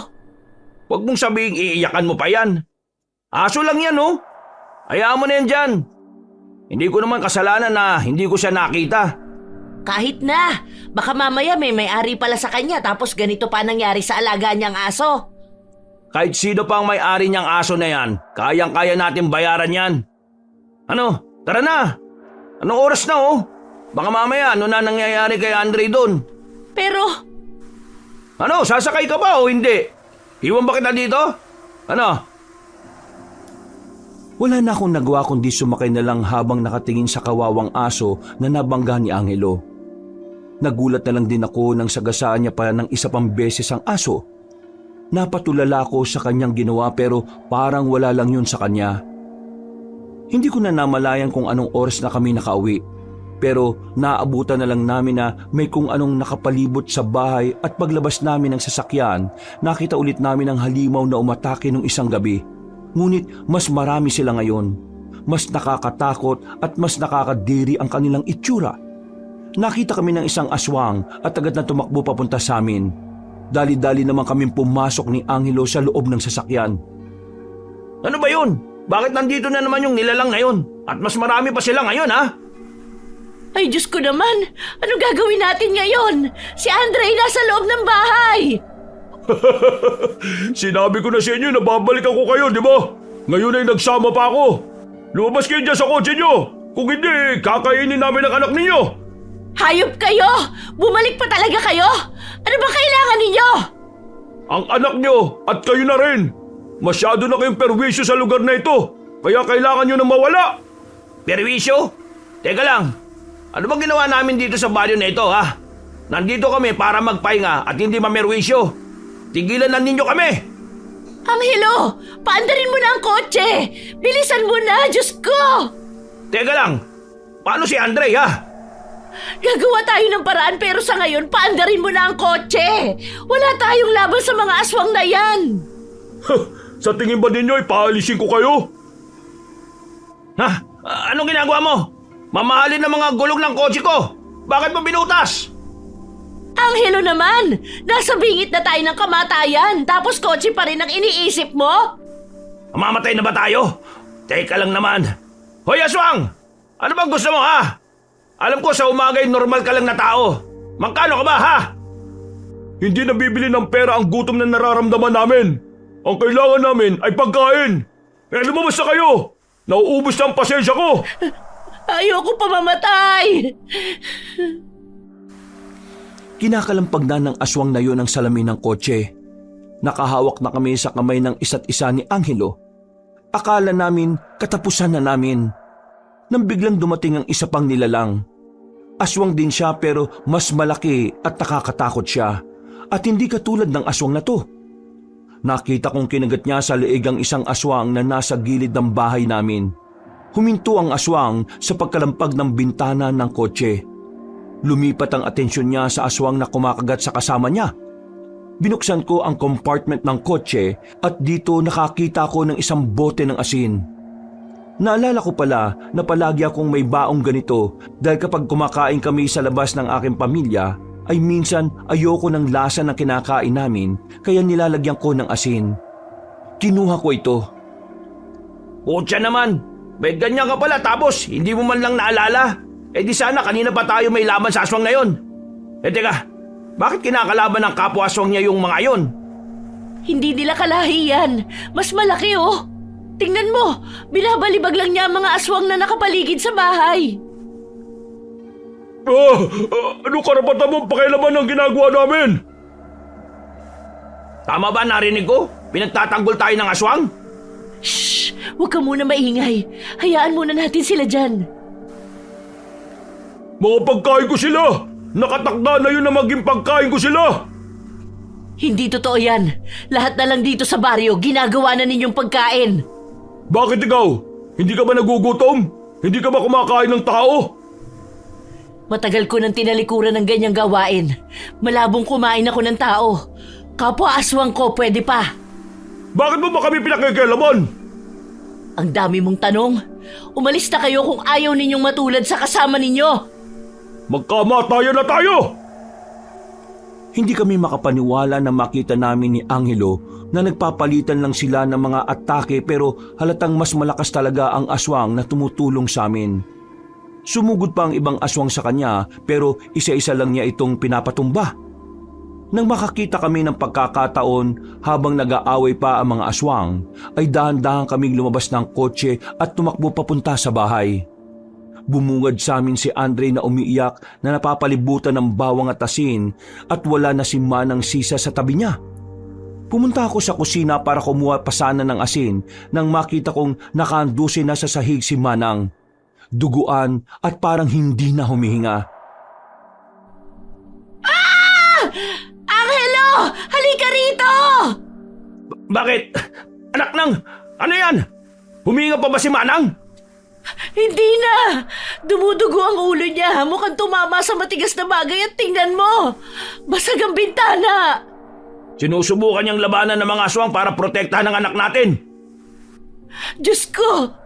Huwag mong sabihing iiyakan mo pa yan. Aso lang yan, oh. Hayaan mo na yan dyan. Hindi ko naman kasalanan na hindi ko siya nakita. Kahit na! Baka mamaya may-ari pala sa kanya tapos ganito pa nangyari sa alaga niyang aso. Kahit sino pa ang may-ari niyang aso na yan, kayang-kaya natin bayaran yan. Ano? Tara na! Anong oras na, oh? Baka mamaya ano na nangyayari kay Andre doon? Pero... Ano? Sasakay ka ba o hindi? Iwan ba kita dito? Ano? Wala na akong nagawa kundi sumakay na lang habang nakatingin sa kawawang aso na nabangga ni Angelo. Nagulat na lang din ako nang sagasaan niya pa ng isa pang beses ang aso. Napatulala ako sa kanyang ginawa pero parang wala lang yun sa kanya. Hindi ko na namalayan kung anong oras na kami nakauwi. Pero naabutan na lang namin na may kung anong nakapalibot sa bahay at paglabas namin ng sasakyan, nakita ulit namin ang halimaw na umatake nung isang gabi. Ngunit mas marami sila ngayon. Mas nakakatakot at mas nakakadiri ang kanilang itsura. Nakita kami ng isang aswang at agad na tumakbo papunta sa amin. Dali-dali naman kaming pumasok ni Angelo sa loob ng sasakyan. Ano ba yun? Bakit nandito na naman yung nilalang ngayon? At mas marami pa sila ngayon, ha? Ay, Diyos ko naman! Anong gagawin natin ngayon? Si Andre nasa loob ng bahay! Sinabi ko na sa inyo na babalik ako kayo, di ba? Ngayon ay nagsama pa ako. Lumabas kayo dyan sa kotse nyo. Kung hindi, kakainin namin ang anak ninyo. Hayop kayo! Bumalik pa talaga kayo? Ano ba kailangan ninyo? Ang anak nyo at kayo na rin. Masyado na kayong perwisyo sa lugar na ito. Kaya kailangan nyo na mawala. Perwisyo? Teka lang. Ano bang ginawa namin dito sa baryo na ito, ha? Nandito kami para magpahinga at hindi mamerwisyo. Tigilan na ninyo kami! Angelo! Paandarin mo na ang kotse! Bilisan mo na, Diyos ko! Teka lang, paano si Andre, ha? Gagawa tayo ng paraan pero sa ngayon, paandarin mo na ang kotse! Wala tayong laban sa mga aswang na yan! Sa tingin ba ninyo ay paalisin ko kayo? Ha? Anong ginagawa mo? Mamahalin ng mga gulong ng kotse ko! Bakit mo binutas? Angelo naman! Nasa bingit na tayo ng kamatayan tapos kotse pa rin ang iniisip mo? Mamatay na ba tayo? Teka lang naman. Hoy aswang! Ano bang gusto mo, ha? Alam ko sa umagay normal ka lang na tao. Magkano ka ba, ha? Hindi nabibili ng pera ang gutom na nararamdaman namin. Ang kailangan namin ay pagkain. Lumabas na kayo! Nauubos na ang pasensya ko! Ayoko pa mamatay! Kinakalampag na ng aswang na yun ang salamin ng kotse. Nakahawak na kami sa kamay ng isa't isa ni Angelo. Akala namin katapusan na namin. Nang biglang dumating ang isa pang nilalang. Aswang din siya pero mas malaki at nakakatakot siya. At hindi katulad ng aswang na to. Nakita kong kinagat niya sa leeg ang isang aswang na nasa gilid ng bahay namin. Huminto ang aswang sa pagkalampag ng bintana ng kotse. Lumipat ang atensyon niya sa aswang na kumakagat sa kasama niya. Binuksan ko ang compartment ng kotse at dito nakakita ko ng isang bote ng asin. Naalala ko pala na palagi akong may baong ganito dahil kapag kumakain kami sa labas ng aking pamilya ay minsan ayoko ng lasa ng kinakain namin kaya nilalagyan ko ng asin. Kinuha ko ito. Putya naman, may ganyan ka pala tapos hindi mo man lang naalala. Eh di sana kanina pa tayo may laban sa aswang na yon. Eh teka, bakit kinakalaban ng kapwa aswang niya yung mga yon? Hindi nila kalahi yan. Mas malaki oh. Tingnan mo, binabalibag lang niya ang mga aswang na nakapaligid sa bahay. Ano karapatan mong pakialaman ang ginagawa namin? Tama ba narinig ko? Pinagtatanggol tayo ng aswang? Shh! Huwag ka muna maingay. Hayaan muna natin sila dyan. Mga pagkain ko sila! Nakatakda na yun na maging pagkain ko sila! Hindi totoo yan. Lahat na lang dito sa baryo, ginagawa na ninyong pagkain. Bakit ikaw? Hindi ka ba nagugutom? Hindi ka ba kumakain ng tao? Matagal ko nang tinalikuran ng ganyang gawain. Malabong kumain ako ng tao. Kapwa aswang ko, pwede pa. Bakit mo ba kami pinakikialaman? Ang dami mong tanong. Umalis na kayo kung ayaw ninyong matulad sa kasama ninyo. Magkamatayan na tayo! Hindi kami makapaniwala na makita namin ni Angelo na nagpapalitan lang sila ng mga atake pero halatang mas malakas talaga ang aswang na tumutulong sa amin. Sumugod pa ang ibang aswang sa kanya pero isa-isa lang niya itong pinapatumba. Nang makakita kami ng pagkakataon habang nag-aaway pa ang mga aswang, ay dahan-dahan kaming lumabas ng kotse at tumakbo papunta sa bahay. Bumungad sa amin si Andre na umiiyak na napapalibutan ng bawang at asin at wala na si Manang sisa sa tabi niya. Pumunta ako sa kusina para kumuha pa sana ng asin nang makita kong nakaandusin na sa sahig si Manang. Duguan at parang hindi na humihinga. Angelo! Halika rito! Bakit? Anak nang, ano yan? Huminga pa ba si Manang? Hindi na! Dumudugo ang ulo niya. Mukhang tumama sa matigas na bagay at tingnan mo. Basag ang bintana. Sinusubukan niyang labanan ng mga aswang para protektahan ang anak natin. Diyos ko!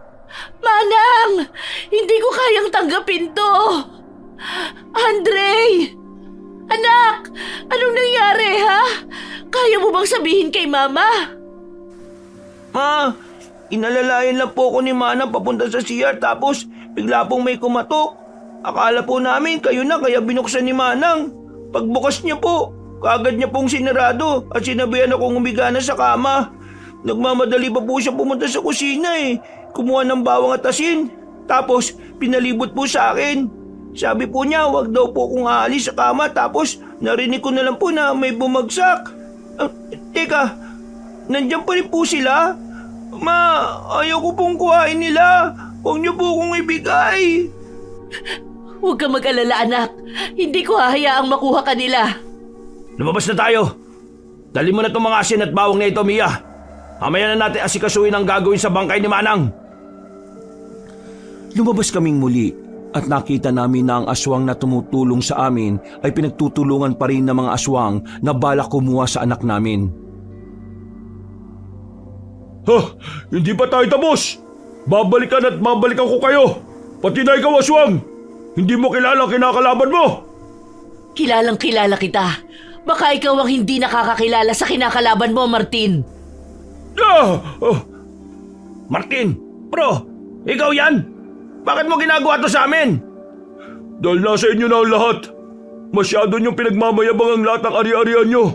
Manang! Hindi ko kayang tanggapin to. Andre! Anak! Anong nangyari, ha? Kaya mo bang sabihin kay Mama? Ma, inalalayan lang po ko ni Manang papunta sa CR tapos bigla pong may kumatok. Akala po namin kayo na kaya binuksan ni Manang. Pagbukas niya po, kaagad niya pong sinarado at sinabihan akong umiga na sa kama. Nagmamadali pa po siya pumunta sa kusina Kumuha ng bawang at asin. Tapos pinalibot po sa akin. Sabi po niya wag daw po akong aalis sa kama tapos narinig ko na lang po na may bumagsak. Teka, nandiyan pa rin po sila? Ma, ayaw ko pong kuhain nila. Huwag niyo po akong ibigay. Huwag ka mag-alala, anak. Hindi ko hahayaang makuha ka nila. Lumabas na tayo. Dali mo na itong mga asin at bawang na ito, Mia. Mamaya na natin asikasuhin ang gagawin sa bangkay ni Manang. Lumabas kaming muli at nakita namin na ang aswang na tumutulong sa amin ay pinagtutulungan pa rin ng mga aswang na balak kumuha sa anak namin. Hindi pa tayo tapos. Babalikan at babalikan ko kayo. Pati na ikaw, aswang. Hindi mo kilala ang kinakalaban mo. Kilalang kilala kita. Baka ikaw ang hindi nakakakilala sa kinakalaban mo, Martin. Martin, bro, ikaw yan? Bakit mo ginagawa to sa amin? Dahil nasa inyo na ang lahat. Masyado niyong pinagmamayabang ang lahat ng ari-arian niyo.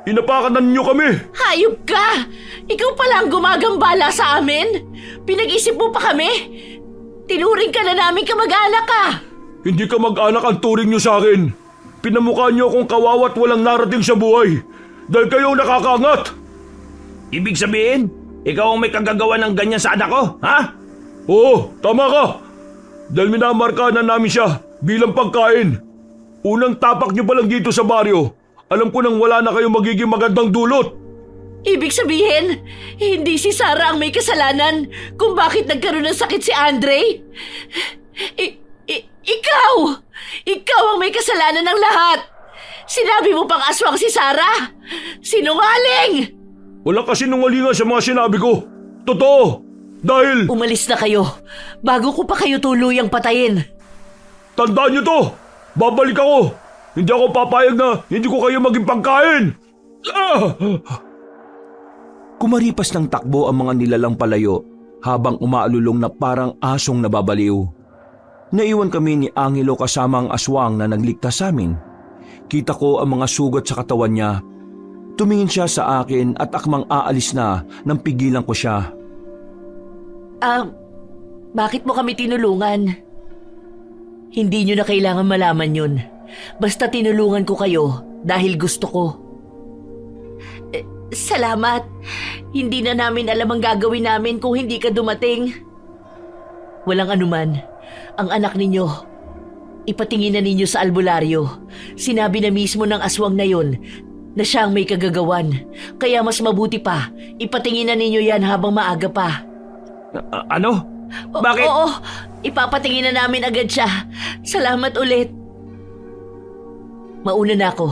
Inapakanan niyo kami. Hayop ka! Ikaw pala ang gumagambala sa amin? Pinag-isip mo pa kami? Tinuring ka na namin kamag-anak ka! Hindi ka mag-anak ang turing niyo sa akin. Pinamukha niyo akong kawawa at walang narating sa buhay. Dahil kayo ang nakakaangat. Ibig sabihin, ikaw ang may kagagawa ng ganyan sa anak ko, ha? Oo, tama ka. Dahil minamarkahan namin siya bilang pagkain. Unang tapak niyo pa lang dito sa baryo. Alam ko nang wala na kayong magiging magandang dulot. Ibig sabihin, hindi si Sarah ang may kasalanan kung bakit nagkaroon ng sakit si Andre? Ikaw! Ikaw ang may kasalanan ng lahat! Sinabi mo pang aswang si Sarah! Sinungaling! Wala kasi nungalingan sa mga sinabi ko. Totoo! Dahil Umalis na kayo bago ko pa kayo tuluyang patayin. tandaan niyo to! Babalik ako! Hindi ako papayag na hindi ko kayo maging pagkain! Ah! Kumaripas ng takbo ang mga nilalang palayo habang umaalulong na parang asong nababaliw. Naiwan kami ni Angelo kasama ang aswang na nagligtas sa amin. Kita ko ang mga sugat sa katawan niya. Tumingin siya sa akin at akmang aalis na nang pigilan ko siya. Bakit mo kami tinulungan? Hindi nyo na kailangan malaman yun. Basta tinulungan ko kayo dahil gusto ko. Salamat. Hindi na namin alam ang gagawin namin kung hindi ka dumating. Walang anuman. Ang anak ninyo, ipatingin na ninyo sa albularyo. Sinabi na mismo ng aswang na yon na siya ang may kagagawan. Kaya mas mabuti pa, ipatingin na ninyo yan habang maaga pa. Ano? Bakit? Oo, ipapatingin na namin agad siya. Salamat ulit. Mauna na ako.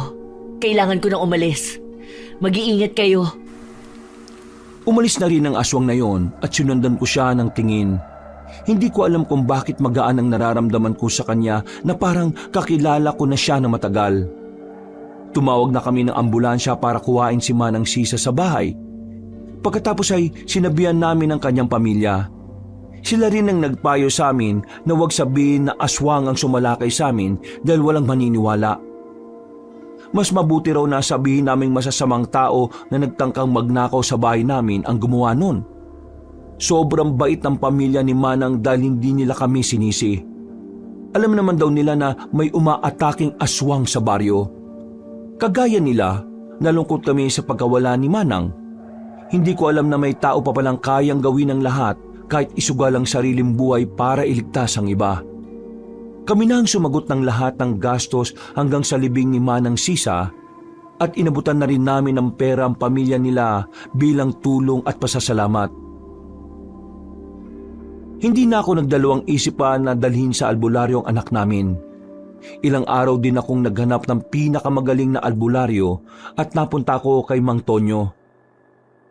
Kailangan ko nang umalis. Mag-iingat kayo. Umalis na rin ang aswang na yon at sinundan ko siya ng tingin. Hindi ko alam kung bakit magaan ang nararamdaman ko sa kanya na parang kakilala ko na siya na matagal. Tumawag na kami ng ambulansya para kuhain si Manang Sisa sa bahay. Pagkatapos ay sinabihan namin ang kanyang pamilya. Sila rin ang nagpayo sa amin na huwag sabihin na aswang ang sumalakay sa amin dahil walang maniniwala. Mas mabuti raw na sabihin naming masasamang tao na nagtangkang magnakaw sa bahay namin ang gumawa nun. Sobrang bait ng pamilya ni Manang dahil hindi nila kami sinisi. Alam naman daw nila na may umaataking aswang sa baryo. Kagaya nila, nalungkot kami sa pagkawala ni Manang. Hindi ko alam na may tao pa palang kayang gawin ang lahat kahit isugal ang sariling buhay para iligtas ang iba. Kami na ang sumagot ng lahat ng gastos hanggang sa libing ni Manang Sisa at inabutan na rin namin ng pera ang pamilya nila bilang tulong at pasasalamat. Hindi na ako nagdalawang isip pa na dalhin sa albularyo ang anak namin. Ilang araw din akong naghanap ng pinakamagaling na albularyo at napunta ko kay Mang Tonyo.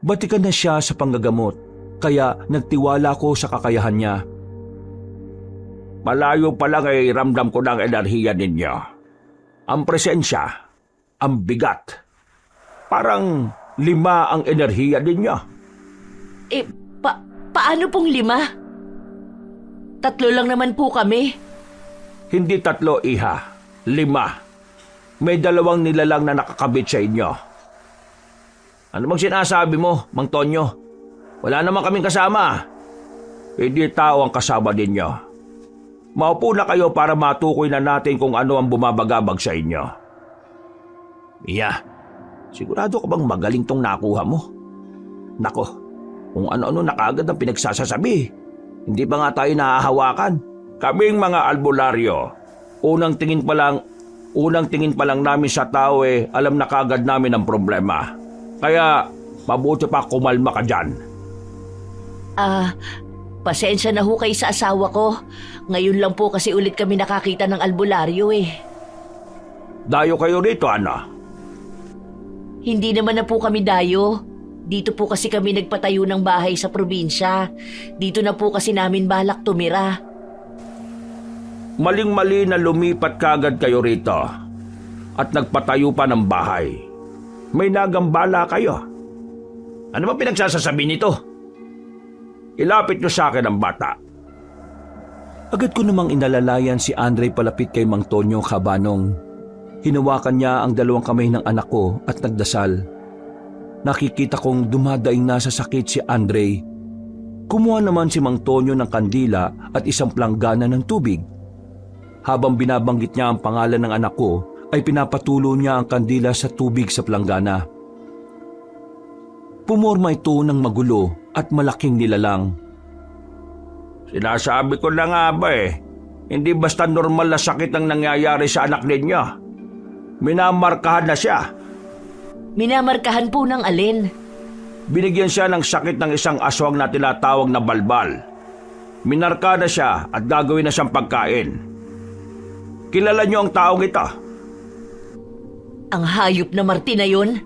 Batikan na siya sa panggagamot, kaya nagtiwala ko sa kakayahan niya. Malayo pa lang ay ramdam ko ng enerhiya ninyo. Ang presensya, ang bigat. Parang 5 ang enerhiya ninyo. Paano pong 5? 3 lang naman po kami. Hindi 3, iha. 5. May 2 nilalang na nakakabit sa inyo. Ano bang sinasabi mo, Mang Tonyo? Wala naman kaming kasama. Hindi tao ang kasama ninyo. Maupo na kayo para matukoy na natin kung ano ang bumabagabag sa inyo. Iya, sigurado ka bang magaling tong nakuha mo? Nako, kung ano-ano na kaagad ang pinagsasasabi. Hindi pa nga tayo nahahawakan. Kaming mga albularyo, unang tingin pa lang namin sa tao alam na kaagad namin ang problema. Kaya mabuti pa kumalma ka dyan. Pasensya na ho kayo sa asawa ko. Ngayon lang po kasi ulit kami nakakita ng albularyo Dayo kayo rito, ano? Hindi naman na po kami dayo. Dito po kasi kami nagpatayo ng bahay sa probinsya. Dito na po kasi namin balak tumira. Maling-mali na lumipat kagad kayo rito at nagpatayo pa ng bahay. May nagambala kayo. Ano ba pinagsasasabi nito? Ilapit nyo sa akin ang bata. Agad ko namang inalalayan si Andre palapit kay Mang Tonyo Cabanong. Hinawakan niya ang 2 kamay ng anak ko at nagdasal. Nakikita kong dumadaing na sa sakit si Andre. Kumuha naman si Mang Tonyo ng kandila at isang planggana ng tubig. Habang binabanggit niya ang pangalan ng anak ko, ay pinapatulo niya ang kandila sa tubig sa planggana. Pumorma ito ng magulo at malaking nilalang. Sinasabi ko na nga ba hindi basta normal na sakit ang nangyayari sa anak ninyo. Minamarkahan na siya. Minamarkahan po ng alin? Binigyan siya ng sakit ng isang aswang na tinatawag na balbal. Minarka na siya at gagawin na siyang pagkain. kilala niyo ang taong ito? Ang hayop na Martin na yun?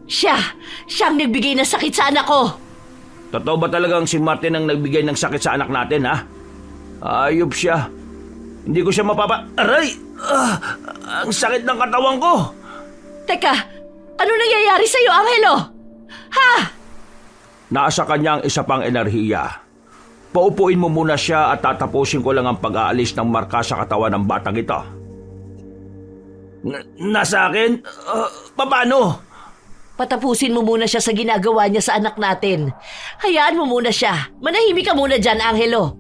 Siyang nagbigay ng sakit sa anak ko. Totoo ba talagang si Martin ang nagbigay ng sakit sa anak natin, ha? Ayop siya. Hindi ko siya Aray! Ang sakit ng katawan ko! Teka, ano nangyayari sa'yo, Angelo? Ha? Nasa kanya ang isa pang enerhiya. Paupuin mo muna siya at tatapusin ko lang ang pag-aalis ng marka sa katawan ng batang ito. Nasa akin? Paano? Patapusin mo muna siya sa ginagawa niya sa anak natin. Hayaan mo muna siya. Manahimik ka muna dyan, Angelo.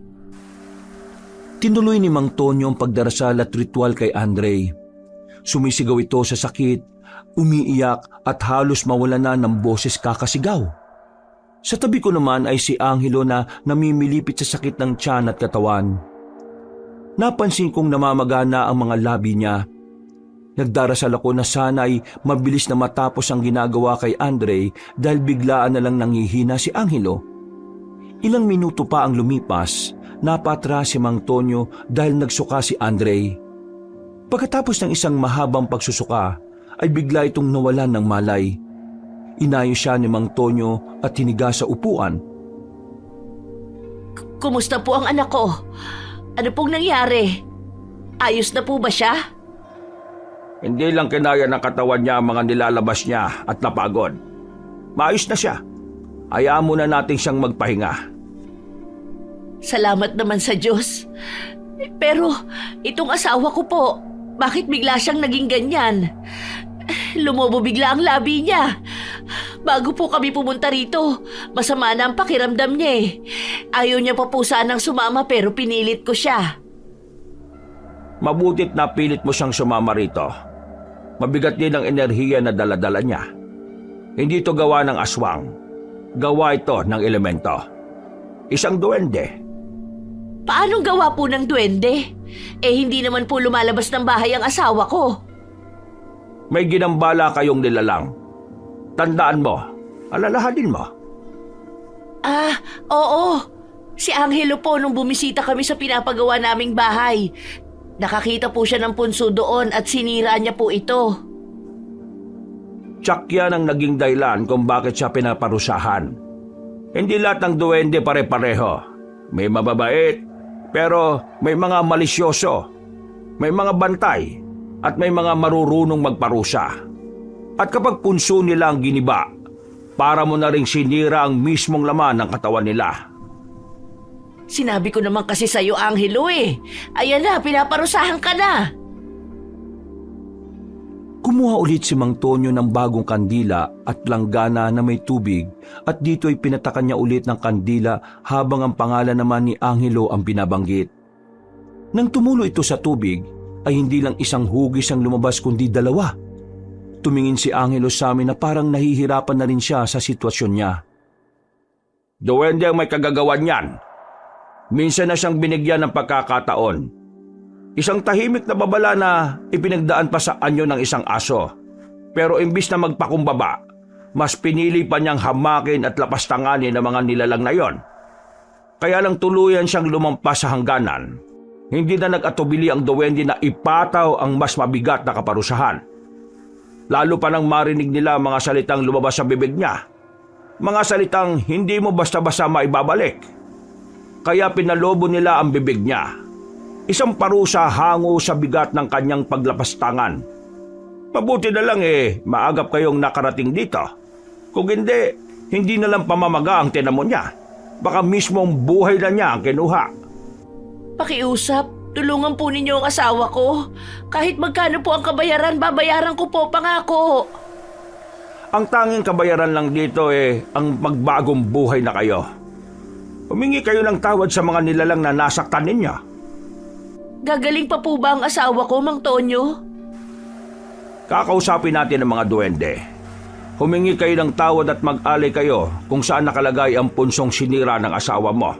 Tinuloy ni Mang Tonyo ang pagdarasal at ritual kay Andre. Sumisigaw ito sa sakit, umiiyak at halos mawala na ng boses kakasigaw. Sa tabi ko naman ay si Angelo na namimilipit sa sakit ng tiyan at katawan. Napansin kong namamagana ang mga labi niya. Nagdarasal ako na sana'y mabilis na matapos ang ginagawa kay Andre dahil biglaan na lang nanghihina si Angelo. Ilang minuto pa ang lumipas, napatras si Mang Tonyo dahil nagsuka si Andre. Pagkatapos ng isang mahabang pagsusuka, ay bigla itong nawalan ng malay. Inayos siya ni Mang Tonyo at hiniga sa upuan. Kumusta po ang anak ko? Ano pong nangyari? Ayos na po ba siya? Hindi lang kinaya ng katawan niya ang mga nilalabas niya at napagod. Maayos na siya. Hayaan muna natin siyang magpahinga. Salamat naman sa Diyos. Pero itong asawa ko po, bakit bigla siyang naging ganyan? Lumobo bigla ang labi niya. Bago po kami pumunta rito, masama na ang pakiramdam niya eh. Ayaw niya pa po sanang sumama pero pinilit ko siya. Mabutit na pilit mo siyang sumama rito. Mabigat din ang enerhiya na daladala niya. Hindi ito gawa ng aswang. Gawa ito ng elemento. Isang duwende. Paanong gawa po ng duwende? Eh hindi naman po lumalabas ng bahay ang asawa ko. May ginambala kayong nilalang. Tandaan mo, alalahanin mo. Oo. Si Angelo po nung bumisita kami sa pinapagawa naming bahay. Nakakita po siya ng punso doon at sinira niya po ito. Tsak yan ang naging dahilan kung bakit siya pinaparusahan. Hindi lahat ng duwende pare-pareho. May mababait, pero may mga malisyoso. May mga bantay, at may mga marurunong magparusa. At kapag punso nila ang giniba, para mo na ring sinira ang mismong laman ng katawan nila. Sinabi ko naman kasi sa'yo, Angelo eh. Ayan na, pinaparusahan ka na. Kumuha ulit si Mang Tonyo ng bagong kandila at langgana na may tubig at dito'y pinatakan niya ulit ng kandila habang ang pangalan naman ni Angelo ang binabanggit. Nang tumulo ito sa tubig, ay hindi lang isang hugis ang lumabas kundi dalawa. Tumingin si Angelo sa amin na parang nahihirapan na rin siya sa sitwasyon niya. Duwende ang may kagagawan niyan. Minsan na siyang binigyan ng pagkakataon. Isang tahimik na babala na ipinagdaan pa sa anyo ng isang aso. Pero imbis na magpakumbaba, mas pinili pa niyang hamakin at lapastanganin ng mga nilalang na yon. Kaya lang tuluyan siyang lumampas sa hangganan. Hindi na nag-atubili ang duwende na ipataw ang mas mabigat na kaparusahan. Lalo pa nang marinig nila mga salitang lumabas sa bibig niya. Mga salitang hindi mo basta-basta maibabalik. Kaya pinalobo nila ang bibig niya. Isang parusa hango sa bigat ng kanyang paglapastangan. Mabuti na lang maagap kayong nakarating dito. Kung hindi na lang pamamaga ang tinamo niya. Baka mismong buhay na niya ang kinuha. Pakiusap, tulungan po ninyo ang asawa ko. Kahit magkano po ang kabayaran, babayaran ko po, pangako. Ang tanging kabayaran lang dito ang magbagong buhay na kayo. Humingi kayo ng tawad sa mga nilalang na nasaktan ninyo. Gagaling pa po ba ang asawa ko, Mang Tonyo? Kakausapin natin ang mga duwende. Humingi kayo ng tawad at mag-alay kayo kung saan nakalagay ang punsong sinira ng asawa mo.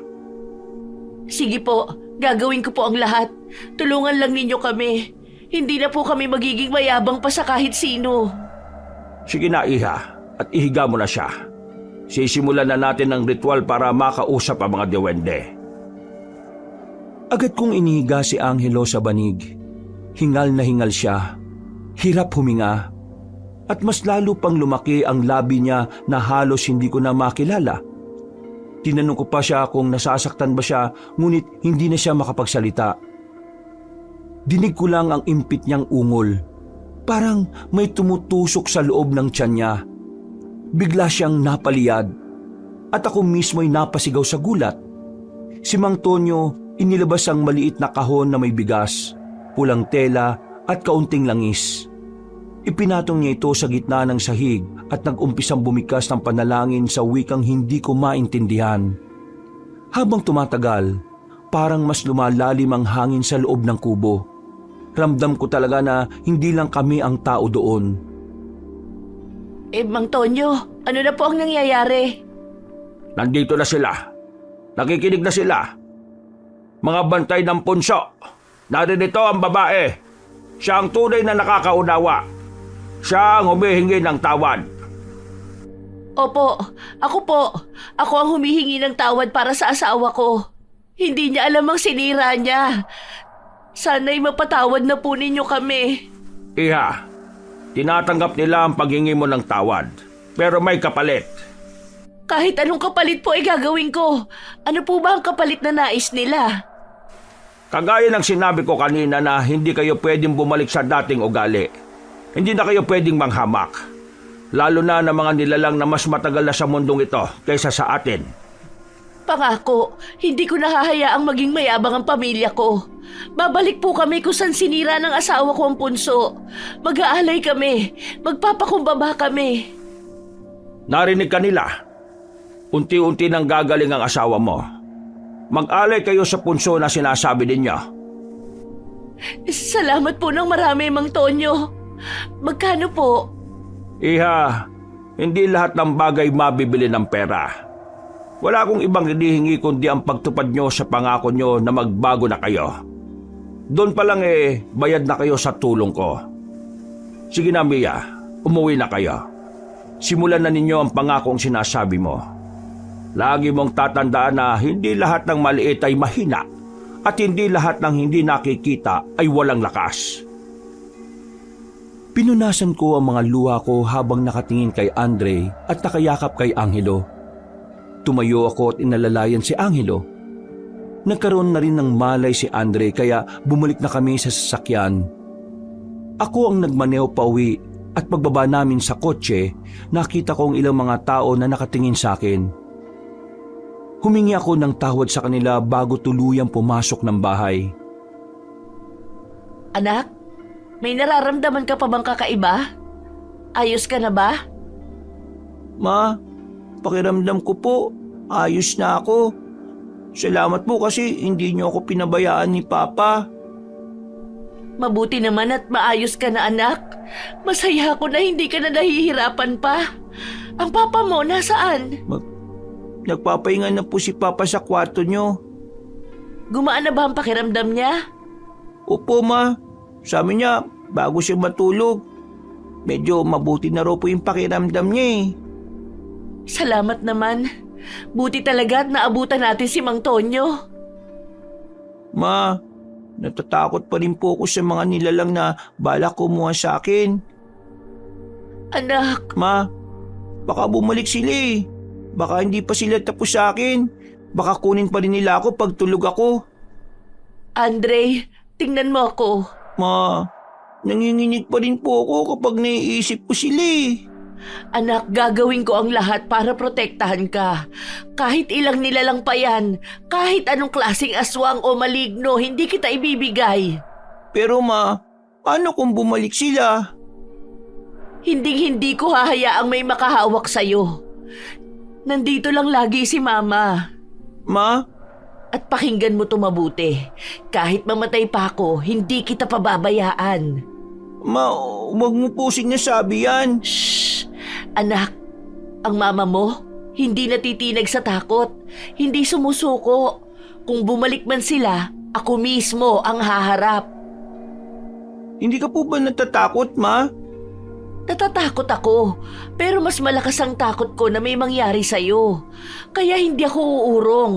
Sige po, gagawin ko po ang lahat. Tulungan lang ninyo kami. Hindi na po kami magiging mayabang pa sa kahit sino. Sige na, Iha, at ihiga mo na siya. Sisimulan na natin ang ritual para makausap ang mga duwende. Agad kong inihiga si Angelo sa banig. Hingal na hingal siya. Hirap huminga. At mas lalo pang lumaki ang labi niya na halos hindi ko na makilala. Tinanong ko pa siya kung nasasaktan ba siya, ngunit hindi na siya makapagsalita. Dinig ko lang ang impit niyang ungol. Parang may tumutusok sa loob ng tiyan niya. Bigla siyang napaliyad. At ako mismo'y napasigaw sa gulat. Si Mang Tonyo inilabas ang maliit na kahon na may bigas, pulang tela at kaunting langis. Ipinatong niya ito sa gitna ng sahig at nag-umpisang bumikas ng panalangin sa wikang hindi ko maintindihan. Habang tumatagal, parang mas lumalalim ang hangin sa loob ng kubo. Ramdam ko talaga na hindi lang kami ang tao doon. Mang Tonyo, ano na po ang nangyayari? Nandito na sila. Nakikinig na sila. Mga bantay ng punso. Naririto ang babae. Siya ang tunay na nakakaunawa. Siya ang humihingi ng tawad. Opo, ako po. Ako ang humihingi ng tawad para sa asawa ko. Hindi niya alam ang sinira niya. Sana'y mapatawad na po ninyo kami. Iha, tinatanggap nila ang paghingi mo ng tawad. Pero may kapalit. Kahit anong kapalit po ay gagawin ko. Ano po ba ang kapalit na nais nila? Kagaya ng sinabi ko kanina na hindi kayo pwedeng bumalik sa dating ugali. Hindi na kayo pwedeng manghamak. Lalo na ng mga nilalang na mas matagal na sa mundong ito kaysa sa atin. Pangako, hindi ko nahahayaang maging mayabang ang pamilya ko. Babalik po kami kung saan sinira ng asawa ko ang punso. Mag-aalay kami. Magpapakumbaba kami. Narinig ka nila. Unti-unti nang gagaling ang asawa mo. Mag-alay kayo sa punso na sinasabi ninyo. Salamat po ng marami, Mang Tonyo. Magkano po? Iha, hindi lahat ng bagay mabibili ng pera. Wala akong ibang hinihingi kundi ang pagtupad nyo sa pangako nyo na magbago na kayo. Doon pa lang bayad na kayo sa tulong ko. Sige na, Mia, umuwi na kayo. Simulan na ninyo ang pangakong sinasabi mo. Lagi mong tatandaan na hindi lahat ng maliit ay mahina at hindi lahat ng hindi nakikita ay walang lakas. Pinunasan ko ang mga luha ko habang nakatingin kay Andre at nakayakap kay Angelo. Tumayo ako at inalalayan si Angelo. Nagkaroon na rin ng malay si Andre kaya bumalik na kami sa sasakyan. Ako ang nagmaneho pa uwi at pagbaba namin sa kotse, nakita ko ang ilang mga tao na nakatingin sa akin. Humingi ako ng tawad sa kanila bago tuluyang pumasok ng bahay. Anak, may nararamdaman ka pa bang kakaiba? Ayos ka na ba? Ma, pakiramdam ko po, ayos na ako. Salamat po kasi hindi niyo ako pinabayaan ni Papa. Mabuti naman at maayos ka na, anak. Masaya ako na hindi ka na nahihirapan pa. Ang papa mo nasaan? Nagpapahinga na po si Papa sa kwarto niyo. Gumaan na ba ang pakiramdam niya? Opo, Ma. Sabi niya, bago siya matulog. Medyo mabuti na raw po yung pakiramdam niya eh. Salamat naman. Buti talaga at naabutan natin si Mang Tonyo. Ma, natatakot pa rin po ako sa mga nilalang na balak kumuha sa akin. Anak, Ma, baka bumalik sila eh. Baka hindi pa sila tapos sa akin. Baka kunin pa rin nila ako pag tulog ako. Andre, tingnan mo ako. Ma, nanginginig pa rin po ako kapag naiisip ko sila eh. Anak, gagawin ko ang lahat para protektahan ka. Kahit ilang nilalang pa yan, kahit anong klaseng aswang o maligno, hindi kita ibibigay. Pero ma, paano kung bumalik sila? Hindi ko hahayaang may makahawak sa'yo. Nandito lang lagi si Mama. Ma? At pakinggan mo to mabuti. Kahit mamatay pa ako, hindi kita pababayaan. Ma, huwag mo po sinasabi yan. Shh! Anak, ang mama mo, hindi natitinag sa takot. Hindi sumusuko. Kung bumalik man sila, ako mismo ang haharap. Hindi ka po ba natatakot, Ma? Natatakot ako, pero mas malakas ang takot ko na may mangyari sa'yo. Kaya hindi ako uurong.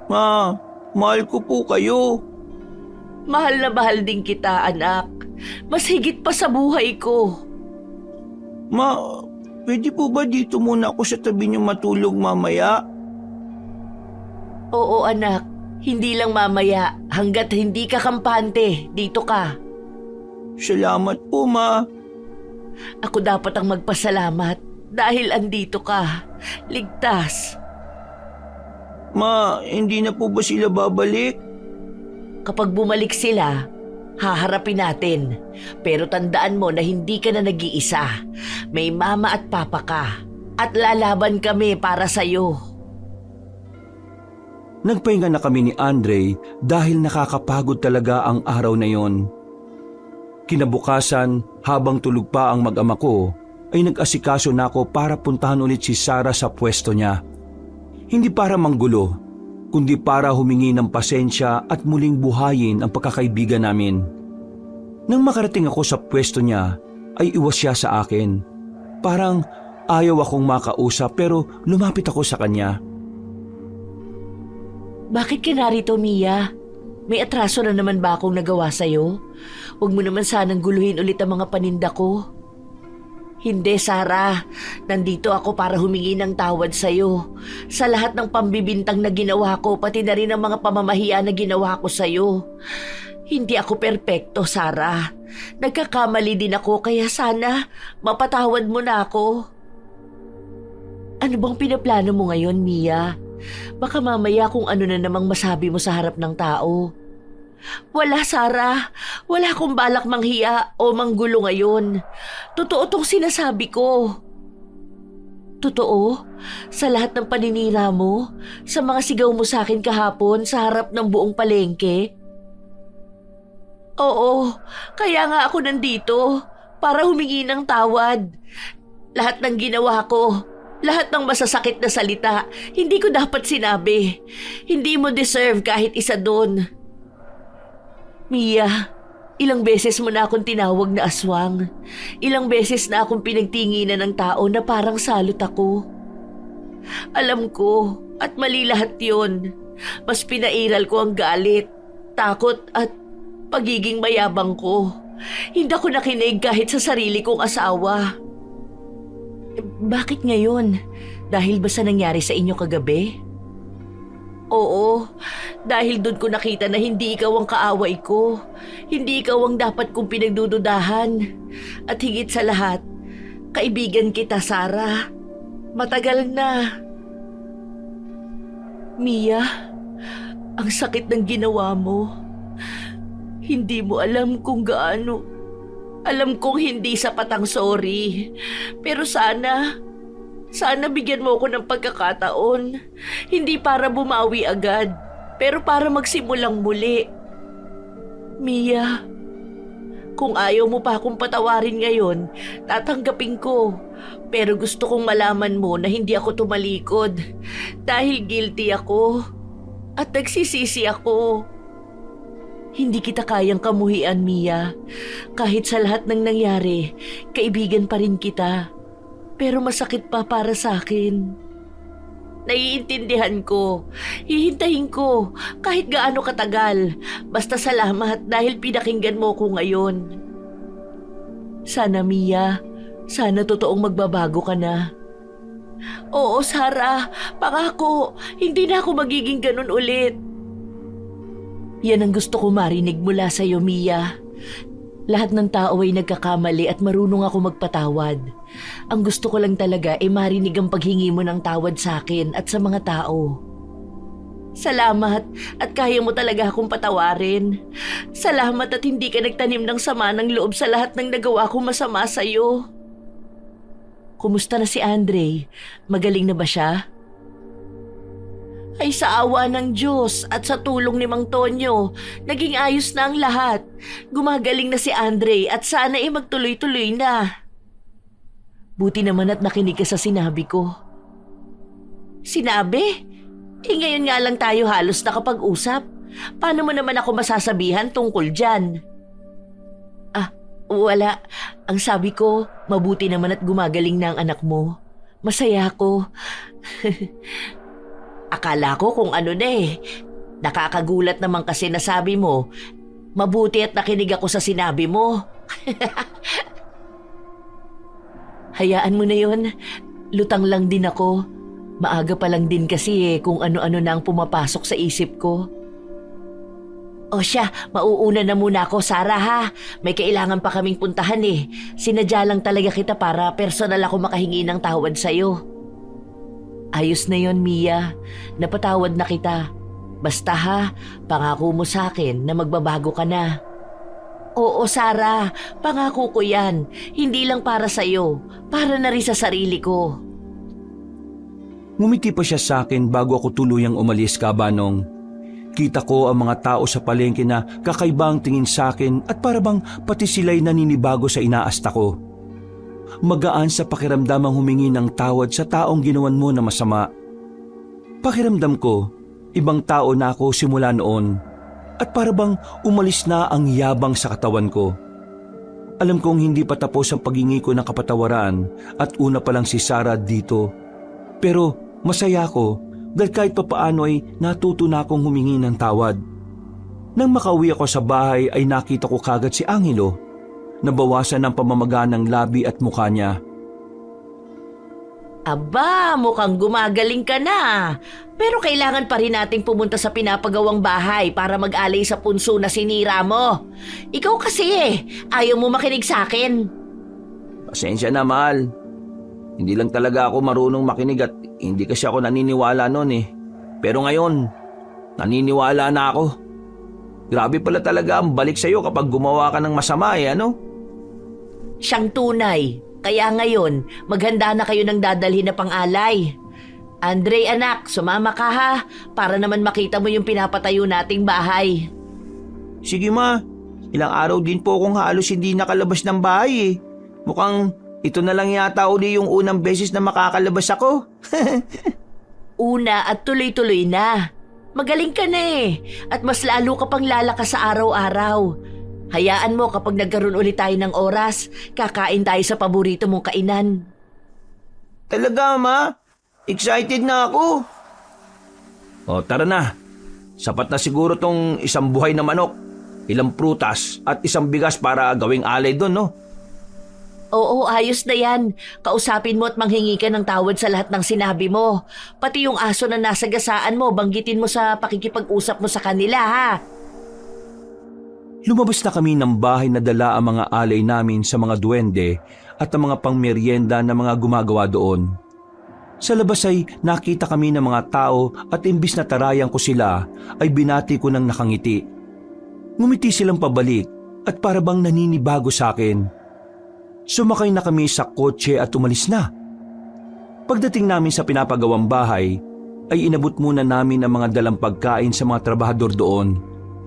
Ma, mahal ko po kayo. Mahal na mahal din kita, anak. Mas higit pa sa buhay ko. Ma, pwede po ba dito muna ako sa tabi niyo matulog mamaya? Oo, anak. Hindi lang mamaya. Hanggat hindi ka kampante, dito ka. Salamat po, Ma. Ako dapat ang magpasalamat dahil andito ka. Ligtas. Ma, hindi na po ba sila babalik? Kapag bumalik sila, haharapin natin. Pero tandaan mo na hindi ka na nag-iisa. May mama at papa ka. At lalaban kami para sa'yo. Nagpahinga na kami ni Andre dahil nakakapagod talaga ang araw na yon. Kinabukasan, habang tulog pa ang mag-ama ko, ay nag-asikaso na ako para puntahan ulit si Sarah sa pwesto niya. Hindi para manggulo, kundi para humingi ng pasensya at muling buhayin ang pagkakaibigan namin. Nang makarating ako sa pwesto niya, ay iwas siya sa akin. Parang ayaw akong makausap pero lumapit ako sa kanya. Bakit ka narito, Mia? May atraso na naman ba akong nagawa sa'yo? Huwag mo naman sanang guluhin ulit ang mga paninda ko. Hindi, Sarah. Nandito ako para humingi ng tawad sa'yo. Sa lahat ng pambibintang na ginawa ko, pati na rin ang mga pamamahiya na ginawa ko sa'yo. Hindi ako perpekto, Sarah. Nagkakamali din ako, kaya sana mapatawad mo na ako. Ano bang pinaplano mo ngayon, Mia? Baka mamaya kung ano na namang masabi mo sa harap ng tao. Wala, Sarah. Wala akong balak manghiya o manggulo ngayon. Totoo tong sinasabi ko. Totoo? Sa lahat ng paninira mo? Sa mga sigaw mo sa akin kahapon sa harap ng buong palengke? Oo, kaya nga ako nandito para humingi ng tawad. Lahat ng ginawa ko, lahat ng masasakit na salita, hindi ko dapat sinabi. Hindi mo deserve kahit isa doon. Mia, ilang beses mo na akong tinawag na aswang. Ilang beses na akong pinagtinginan ng tao na parang salot ako. Alam ko, at mali lahat yun. Mas pinairal ko ang galit, takot at pagiging mayabang ko. Hindi ako nakinig kahit sa sarili kong asawa. Bakit ngayon? Dahil ba sa nangyari sa inyo kagabi? Oo, dahil doon ko nakita na hindi ikaw ang kaaway ko. Hindi ikaw ang dapat kong pinagdududahan. At higit sa lahat, kaibigan kita, Sarah. Matagal na. Mia, ang sakit ng ginawa mo. Hindi mo alam kung gaano. Alam kong hindi sapat ang sorry. Pero sana bigyan mo ako ng pagkakataon. Hindi para bumawi agad, pero para magsimulang muli. Mia, kung ayaw mo pa akong patawarin ngayon, tatanggapin ko. Pero gusto kong malaman mo na hindi ako tumalikod. Dahil guilty ako. At nagsisisi ako. Hindi kita kayang kamuhian, Mia. Kahit sa lahat ng nangyari, kaibigan pa rin kita. Pero masakit pa para sa akin. Naiintindihan ko. Hihintayin ko kahit gaano katagal. Basta salamat dahil pinakinggan mo ko ngayon. Sana, Mia. Sana totoong magbabago ka na. Oo, Sarah. Pangako, hindi na ako magiging ganun ulit. Yan ang gusto ko marinig mula sa iyo, Mia. Lahat ng tao ay nagkakamali at marunong ako magpatawad. Ang gusto ko lang talaga ay marinig ang paghingi mo ng tawad sa akin at sa mga tao. Salamat at kaya mo talaga akong patawarin. Salamat at hindi ka nagtanim ng sama ng loob sa lahat ng nagawa kong masama sa iyo. Kumusta na si Andre? Magaling na ba siya? Ay sa awa ng Diyos at sa tulong ni Mang Tonyo, naging ayos na ang lahat. Gumagaling na si Andre at sana ay magtuloy-tuloy na. Buti naman at nakinig ka sa sinabi ko. Sinabi? Ngayon nga lang tayo halos nakapag-usap. Paano mo naman ako masasabihan tungkol dyan? Wala. Ang sabi ko, mabuti naman at gumagaling na ang anak mo. Masaya ako. Akala ko kung ano na eh. Nakakagulat naman kasi nasabi mo, Mabuti at nakinig ako sa sinabi mo. Hayaan mo na yun. Lutang lang din ako. Maaga pa lang din kasi kung ano-ano na ang pumapasok sa isip ko. O siya, mauuna na muna ako, Sarah ha. May kailangan pa kaming puntahan Sinadya lang talaga kita para personal ako makahingi ng tawad sa'yo. Ayos na yon, Mia. Napatawad na kita. Basta ha, pangako mo sa akin na magbabago ka na. Oo, Sarah. Pangako ko yan. Hindi lang para sa'yo. Para na rin sa sarili ko. Ngumiti pa siya sa akin bago ako tuluyang umalis, Kabanong. Kita ko ang mga tao sa palengke na kakaibang tingin sa akin at parabang pati sila'y naninibago sa inaasta ko. Magaan sa pakiramdam ang humingi ng tawad sa taong ginawan mo na masama. Pakiramdam ko, ibang tao na ako simula noon at parabang umalis na ang yabang sa katawan ko. Alam kong hindi pa tapos ang paghingi ko ng kapatawaran at una pa lang si Sarah dito. Pero masaya ako dahil kahit papaano ay natuto na akong humingi ng tawad. Nang makauwi ako sa bahay ay nakita ko kagad si Angelo. Nabawasan ng pamamaga ng labi at mukha niya. Aba, mukhang gumagaling ka na. Pero kailangan pa rin nating pumunta sa pinapagawang bahay para mag-alay sa punso na sinira mo. Ikaw kasi ayaw mo makinig sa akin. Pasensya na, mahal. Hindi lang talaga ako marunong makinig at hindi kasi ako naniniwala noon Pero ngayon, naniniwala na ako. Grabe pala talaga ang balik sa'yo kapag gumawa ka ng masama ano? Siyang tunay. Kaya ngayon, maghanda na kayo ng dadalhin na pang-alay. Andre, anak, sumama ka ha, para naman makita mo yung pinapatayo nating bahay. Sige ma, ilang araw din po akong halos hindi nakalabas ng bahay Mukhang ito na lang yata uli yung unang beses na makakalabas ako. Una at tuloy-tuloy na. Magaling ka na at mas lalo ka pang lalakas sa araw-araw. Hayaan mo kapag nagkaroon ulit tayo ng oras, kakain tayo sa paborito mong kainan. Talaga ma? Excited na ako. O tara na. Sapat na siguro tong isang buhay na manok, ilang prutas at isang bigas para gawing alay doon, no? Oo, ayos na yan. Kausapin mo at manghingi ka ng tawad sa lahat ng sinabi mo. Pati yung aso na nasa gasaan mo, banggitin mo sa pakikipag-usap mo sa kanila ha. Lumabas na kami ng bahay na dala ang mga alay namin sa mga duwende at ang mga pangmeryenda na mga gumagawa doon. Sa labas ay nakita kami ng mga tao at imbis na tarayan ko sila ay binati ko ng nakangiti. Ngumiti silang pabalik at parabang naninibago sa akin. Sumakay na kami sa kotse at umalis na. Pagdating namin sa pinapagawang bahay ay inabot muna namin ang mga dalang pagkain sa mga trabahador doon.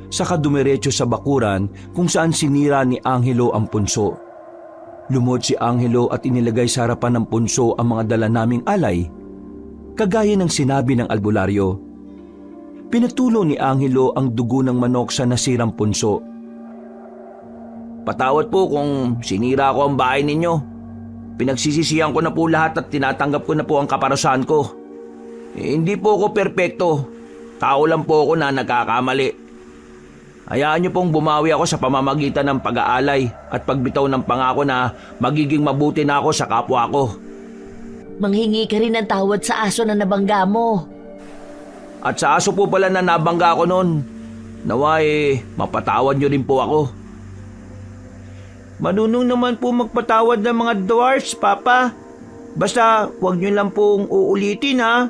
Saka dumiretso sa bakuran kung saan sinira ni Angelo ang punso. Lumod si Angelo at inilagay sa harapan ng punso ang mga dala naming alay. Kagaya ng sinabi ng albularyo. Pinatulo ni Angelo ang dugo ng manok sa nasirang punso. Patawad po kung sinira ko ang bahay ninyo. Pinagsisisihan ko na po lahat at tinatanggap ko na po ang kaparusahan ko. Hindi po ako perpekto. Tao lang po ako na nagkakamali. Hayaan niyo pong bumawi ako sa pamamagitan ng pag-aalay at pagbitaw ng pangako na magiging mabuti na ako sa kapwa ko. Manghingi ka rin ng tawad sa aso na nabangga mo. At sa aso po pala na nabangga ko noon, naway mapatawad niyo rin po ako. Manunong naman po magpatawad ng mga dwarfs, Papa. Basta huwag niyo lang pong uulitin ha.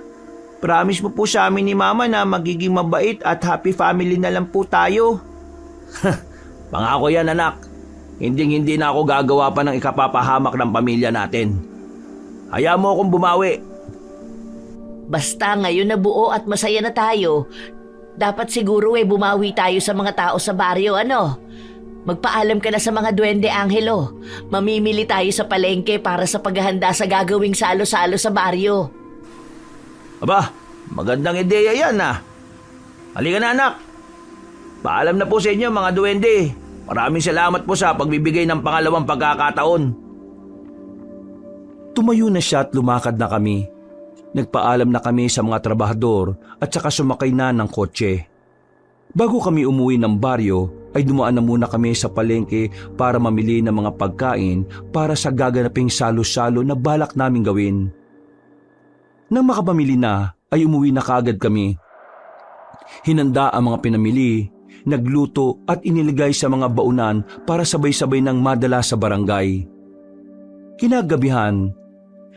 Promise mo po sa amin ni Mama na magiging mabait at happy family na lang po tayo. Pangako yan, anak. Hindi na ako gagawa pa ng ikapapahamak ng pamilya natin. Hayaan mo akong bumawi. Basta ngayon na buo at masaya na tayo, dapat siguro bumawi tayo sa mga tao sa baryo, ano? Magpaalam ka na sa mga duwende, Angelo. Mamimili tayo sa palengke para sa paghahanda sa gagawing salo-salo sa baryo. Aba, magandang ideya yan Halika na, anak. Paalam na po sa inyo mga duwende. Maraming salamat po sa pagbibigay ng pangalawang pagkakataon. Tumayo na siya at lumakad na kami. Nagpaalam na kami sa mga trabahador at saka sumakay na ng kotse. Bago kami umuwi ng baryo, ay dumaan na muna kami sa palengke para mamili ng mga pagkain para sa gaganaping salo-salo na balak naming gawin. Nang makapamili na, ay umuwi na kaagad kami. Hinanda ang mga pinamili, nagluto at iniligay sa mga baunan para sabay-sabay nang madala sa barangay. Kinagabihan,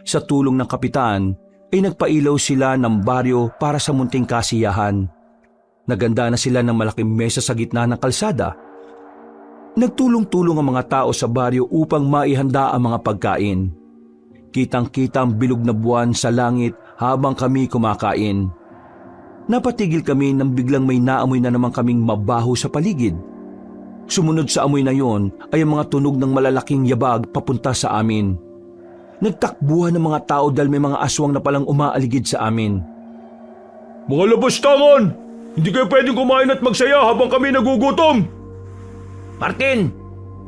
sa tulong ng kapitan, ay nagpailaw sila ng baryo para sa munting kasiyahan. Naganda na sila ng malaking mesa sa gitna ng kalsada. Nagtulong-tulong ang mga tao sa baryo upang maihanda ang mga pagkain. Kitang-kita ang bilog na buwan sa langit habang kami kumakain. Napatigil kami nang biglang may naamoy na naman kaming mabaho sa paligid. Sumunod sa amoy na yon ay ang mga tunog ng malalaking yabag papunta sa amin. Nagtakbuhan ng mga tao dahil may mga aswang na palang umaaligid sa amin. Mga labastangan! Hindi kayo pwedeng kumain at magsaya habang kami nagugutom! Martin!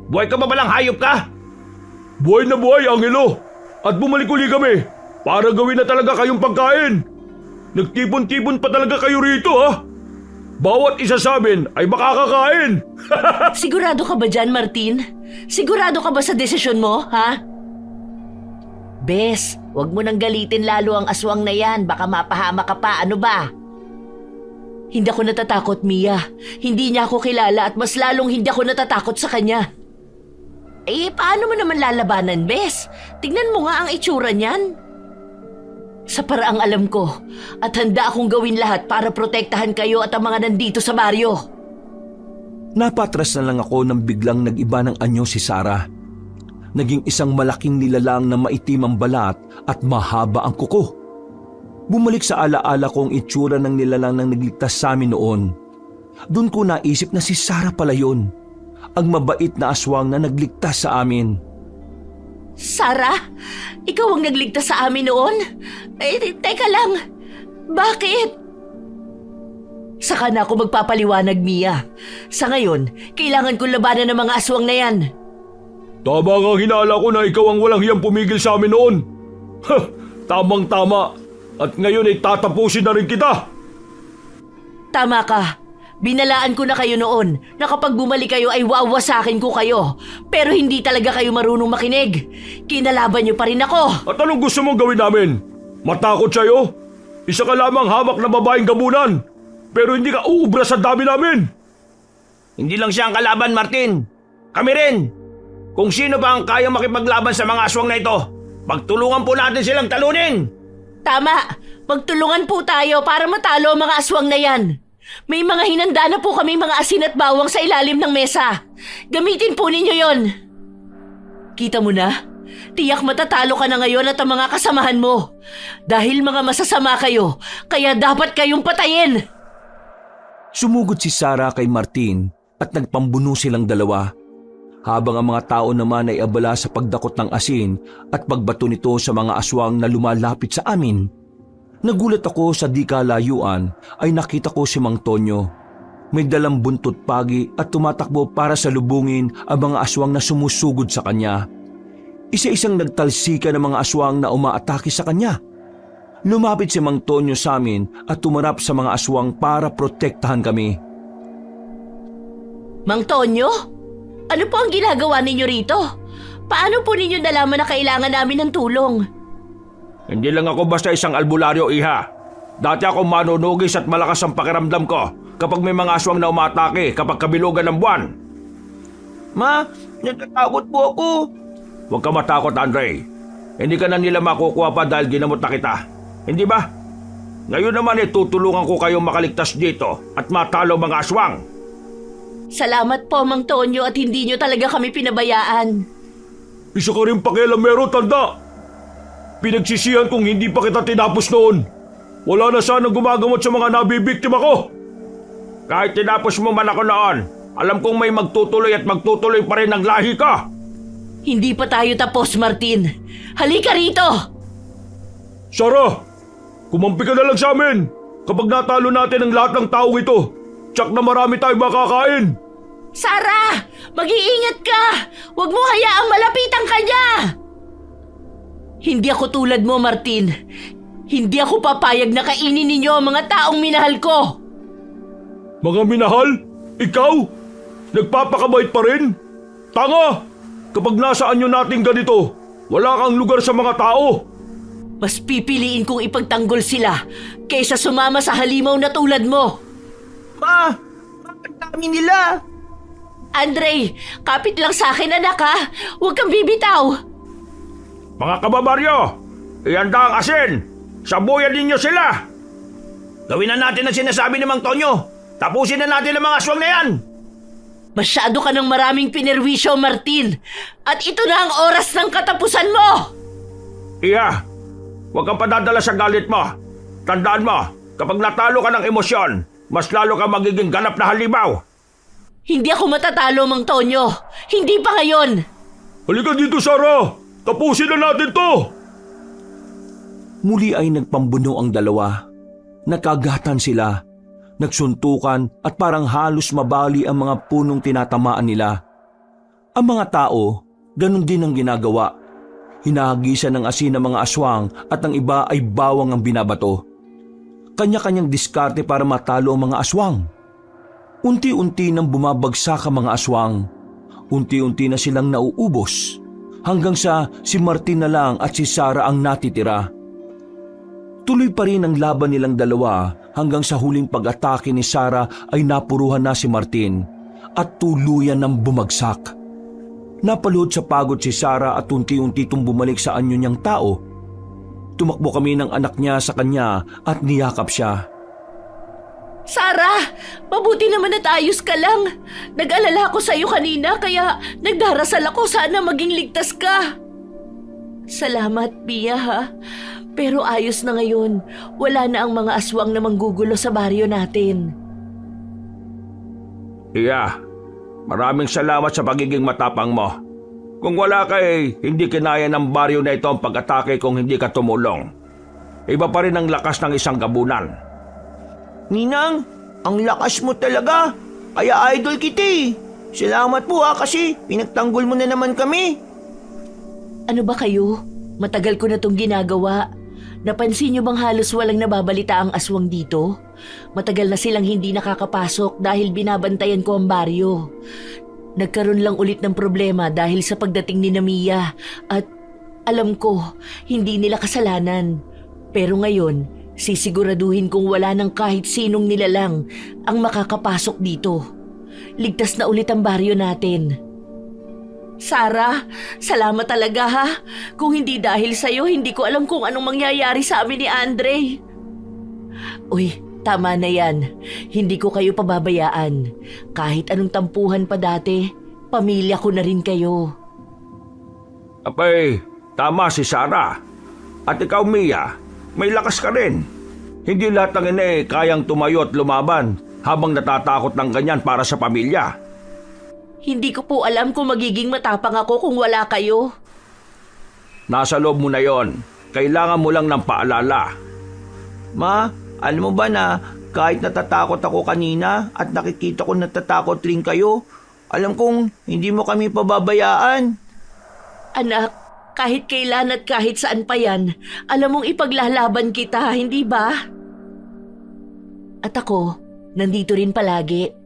Buhay ka ba palang hayop ka? Buhay na buhay, Angelo! At bumalik uli kami para gawin na talaga kayong pagkain! Nagtipon-tipon pa talaga kayo rito, ha? Bawat isa sa amin ay makakakain! Sigurado ka ba dyan, Martin? Sigurado ka ba sa desisyon mo, ha? Bes, wag mo nang galitin lalo ang aswang na yan. Baka mapahama ka pa, ano ba? Hindi ako natatakot, Mia. Hindi niya ako kilala at mas lalong hindi ako natatakot sa kanya. Eh, paano mo naman lalabanan, Bes? Tignan mo nga ang itsura niyan. Sa paraang alam ko, at handa akong gawin lahat para protektahan kayo at ang mga nandito sa baryo. Napatras na lang ako nang biglang nag-iba ng anyo si Sarah. Naging isang malaking nilalang na maitim ang balat at mahaba ang kuko. Bumalik sa alaala ko ang itsura ng nilalang nang nagligtas sa amin noon. Doon ko naisip na si Sarah pala yun, ang mabait na aswang na nagligtas sa amin. Sarah, ikaw ang nagligtas sa amin noon? Teka lang, bakit? Saka na ako magpapaliwanag, Mia. Sa ngayon, kailangan kong labanan ng mga aswang na yan. Tama nga hinala ko na ikaw ang walang hiyang pumigil sa amin noon. Tamang-tama. At ngayon ay tatapusin na rin kita. Tama ka. Binalaan ko na kayo noon na kapag bumalik kayo ay wawasakin ko kayo. Pero hindi talaga kayo marunong makinig. Kinalaban niyo pa rin ako. At anong gusto mong gawin namin? Matakot sa'yo? Isa ka lamang hamak na babaeng gabunan. Pero hindi ka uubra sa dami namin. Hindi lang siya ang kalaban, Martin. Kami rin. Kung sino pa ang kayang makipaglaban sa mga aswang na ito, pagtulungan po natin silang talunin. Tama. Magtulungan po tayo para matalo ang mga aswang na yan. May mga hinanda na po kami mga asin at bawang sa ilalim ng mesa. Gamitin po ninyo yon. Kita mo na? Tiyak matatalo ka na ngayon at ang mga kasamahan mo. Dahil mga masasama kayo, kaya dapat kayong patayin. Sumugod si Sarah kay Martin at nagpambuno silang dalawa. Habang ang mga tao naman ay abala sa pagdakot ng asin at pagbato nito sa mga aswang na lumalapit sa amin. Nagulat ako sa di kalayuan ay nakita ko si Mang Tonyo. May dalang buntot pagi at tumatakbo para salubungin ang mga aswang na sumusugod sa kanya. Isa-isang nagtalsika ng mga aswang na umaatake sa kanya. Lumapit si Mang Tonyo sa amin at tumarap sa mga aswang para protektahan kami. Mang Tonyo? Ano po ang ginagawa ninyo rito? Paano po ninyo nalaman na kailangan namin ng tulong? Hindi lang ako basta isang albularyo, Iha. Dati ako manunugis at malakas ang pakiramdam ko kapag may mga aswang na umatake kapag kabilugan ng buwan. Ma, natatakot po ako. Huwag ka matakot, Andre. Hindi ka na nila makukuha pa dahil ginamot na kita. Hindi ba? Ngayon naman tutulungan ko kayong makaligtas dito at matalo mga aswang. Salamat po, Mang Tonyo, at hindi nyo talaga kami pinabayaan. Isa ka rin pakialamero, tanda. Pinagsisihan kung hindi pa kita tinapos noon. Wala na sanang gumagamot sa mga nabibiktima ko. Kahit tinapos mo man ako noon, alam kong may magtutuloy at magtutuloy pa rin ang lahi ka. Hindi pa tayo tapos, Martin. Halika rito! Sarah, kumampi ka na lang sa amin. Kapag natalo natin ang lahat ng tao ito, tsak na marami tayong makakain. Sarah! Mag-iingat ka! Huwag mo hayaang malapitan ka niya! Hindi ako tulad mo, Martin. Hindi ako papayag na kainin ninyo ang mga taong minahal ko. Mga minahal, ikaw? Nagpapakabait pa rin? Tanga! Kapag nasaan nyo natin ganito, wala kang lugar sa mga tao. Mas pipiliin kong ipagtanggol sila kaysa sumama sa halimaw na tulad mo. Ma, ang dami nila. Andre, kapit lang sa akin anak ha. Huwag kang bibitaw. Mga kababaryo, ihanda ang asin. Sabuyan ninyo sila. Gawin na natin ang sinasabi ni Mang Tonyo. Tapusin na natin ang mga aswang na yan. Masyado ka ng maraming pinerwisyo, Martin. At ito na ang oras ng katapusan mo. Iya, huwag kang padadala sa galit mo. Tandaan mo, kapag natalo ka ng emosyon, mas lalo ka magiging ganap na halimaw. Hindi ako matatalo, Mang Tonyo. Hindi pa ngayon. Halika dito, Sarah. Tapusin na natin to. Muli ay nagpambuno ang dalawa. Nakagatan sila. Nagsuntukan at parang halos mabali ang mga punong tinatamaan nila. Ang mga tao, ganun din ang ginagawa. Hinahagisan ng asin ng mga aswang at ang iba ay bawang ang binabato. Kanya-kanyang diskarte para matalo ang mga aswang. Unti-unti nang bumabagsak ang mga aswang. Unti-unti na silang nauubos. Hanggang sa si Martin na lang at si Sarah ang natitira. Tuloy pa rin ang laban nilang dalawa hanggang sa huling pag-atake ni Sarah ay napuruhan na si Martin at tuluyan ng bumagsak. Napaluhod sa pagod si Sarah at unti-unti itong bumalik sa anyo niyang tao. Tumakbo kami ng anak niya sa kanya at niyakap siya. Sarah, mabuti naman at ayos ka lang. Nag-alala ako sa iyo kanina kaya nagdarasal ako sana maging ligtas ka. Salamat, Pia ha. Pero ayos na ngayon. Wala na ang mga aswang na manggugulo sa baryo natin. Iya, maraming salamat sa pagiging matapang mo. Kung wala ka hindi kinaya ng baryo na ito ang pag-atake kung hindi ka tumulong. Iba pa rin ang lakas ng isang gabunan. Ninang, ang lakas mo talaga. Kaya idol kita eh. Salamat po kasi pinagtanggol mo na naman kami. Ano ba kayo? Matagal ko na itong ginagawa. Napansin niyo bang halos walang nababalita ang aswang dito? Matagal na silang hindi nakakapasok dahil binabantayan ko ang baryo. Nagkaroon lang ulit ng problema dahil sa pagdating ni Mia at alam ko, hindi nila kasalanan. Pero ngayon, sisiguraduhin kong wala nang kahit sinong nilalang ang makakapasok dito. Ligtas na ulit ang baryo natin. Sarah, salamat talaga ha. Kung hindi dahil sa'yo, hindi ko alam kung anong mangyayari sa amin ni Andre. Uy, tama na yan. Hindi ko kayo pababayaan. Kahit anong tampuhan pa dati, pamilya ko na rin kayo. Apay, tama si Sarah. At ikaw, Mia, may lakas ka rin. Hindi lahat ng kayang tumayo at lumaban habang natatakot ng ganyan para sa pamilya. Hindi ko po alam kung magiging matapang ako kung wala kayo. Nasa loob mo na yon. Kailangan mo lang ng paalala. Ma, alam mo ba na kahit natatakot ako kanina at nakikita ko natatakot rin kayo, alam kong hindi mo kami pababayaan. Anak, kahit kailan at kahit saan pa yan, alam mong ipaglalaban kita, hindi ba? At ako, nandito rin palagi.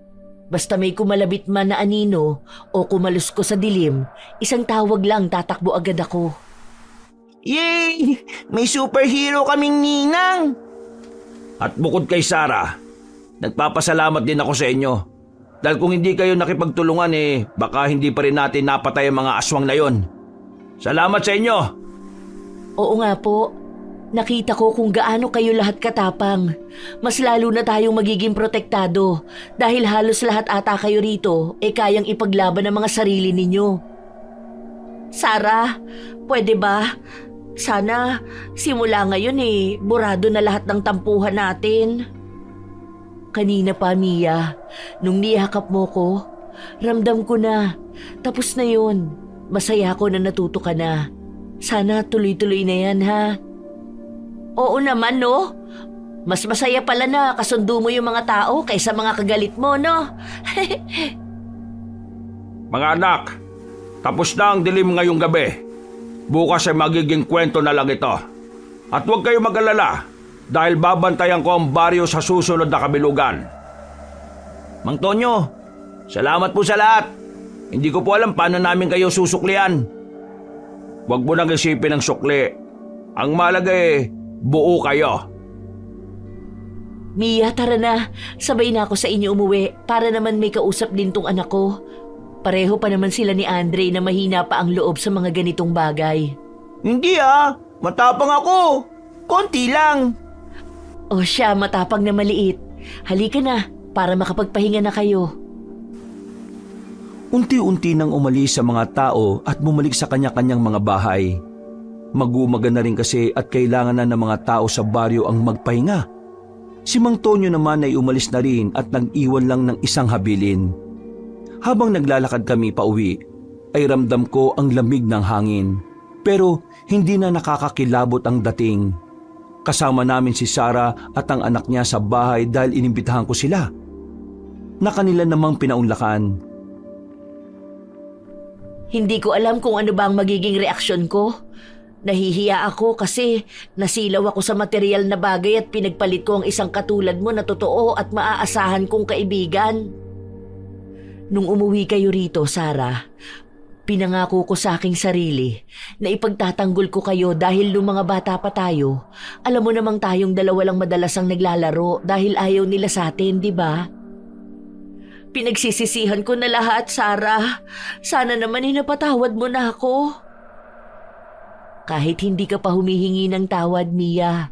Basta may kumalabit man na anino o kumalus ko sa dilim, isang tawag lang tatakbo agad ako. Yay! May superhero kaming ninang! At bukod kay Sarah, nagpapasalamat din ako sa inyo. Dahil kung hindi kayo nakipagtulungan baka hindi pa rin natin napatay ang mga aswang na yon. Salamat sa inyo! Oo nga po. Nakita ko kung gaano kayo lahat katapang. Mas lalo na tayong magiging protektado dahil halos lahat ata kayo rito kayang ipaglaban ang mga sarili ninyo. Sarah, pwede ba? Sana simula ngayon burado na lahat ng tampuhan natin. Kanina pa, Mia, nung niyakap mo ko, ramdam ko na. Tapos na yun. Masaya ako na natuto ka na. Sana tuloy-tuloy na yan, ha? Oo naman, no? Mas masaya pala na kasundo mo yung mga tao kaysa mga kagalit mo, no? Mga anak, tapos na ang dilim ngayong gabi. Bukas ay magiging kwento na lang ito. At huwag kayo mag-alala dahil babantayan ko ang baryo sa susunod na kabilugan. Mang Tonyo, salamat po sa lahat. Hindi ko po alam paano namin kayo susuklian. Huwag mo nang isipin ang sukli. Ang mahalaga buo kayo. Mia, tara na. Sabay na ako sa inyo umuwi para naman may kausap din tong anak ko. Pareho pa naman sila ni Andre na mahina pa ang loob sa mga ganitong bagay. Hindi matapang ako. Konti lang. O siya, matapang na maliit. Halika na para makapagpahinga na kayo. Unti-unti nang umalis sa mga tao at bumalik sa kanya-kanyang mga bahay. Mag-uumaga na rin kasi at kailangan na ng mga tao sa baryo ang magpahinga. Si Mang Tonyo naman ay umalis na rin at nag-iwan lang ng isang habilin. Habang naglalakad kami pauwi, ay ramdam ko ang lamig ng hangin. Pero hindi na nakakakilabot ang dating. Kasama namin si Sarah at ang anak niya sa bahay dahil inimbitahan ko sila. Na kanila namang pinaunlakan. Hindi ko alam kung ano ba ang magiging reaksyon ko. Nahihiya ako kasi nasilaw ako sa material na bagay at pinagpalit ko ang isang katulad mo na totoo at maaasahan kong kaibigan. Nung umuwi kayo rito, Sarah, pinangako ko sa aking sarili na ipagtatanggol ko kayo dahil nung mga bata pa tayo, alam mo namang tayong dalawa lang madalas ang naglalaro dahil ayaw nila sa atin, di ba? Pinagsisisihan ko na lahat, Sarah. Sana naman hinapatawad mo na ako. Kahit hindi ka pa humihingi ng tawad, Mia,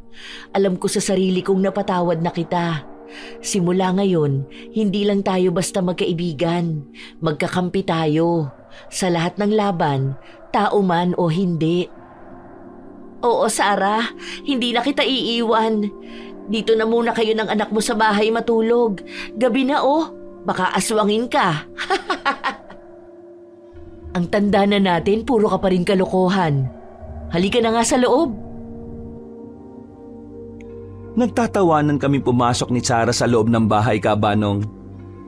alam ko sa sarili kong napatawad na kita. Simula ngayon, hindi lang tayo basta magkaibigan. Magkakampi tayo. Sa lahat ng laban, tao man o hindi. Oo, Sarah, hindi na kita iiwan. Dito na muna kayo ng anak mo sa bahay matulog. Gabi na baka aswangin ka. Ang tanda na natin, puro ka pa rin kalokohan. Halika na nga sa loob. Nagtatawanan kami pumasok ni Sarah sa loob ng bahay, Kabanong.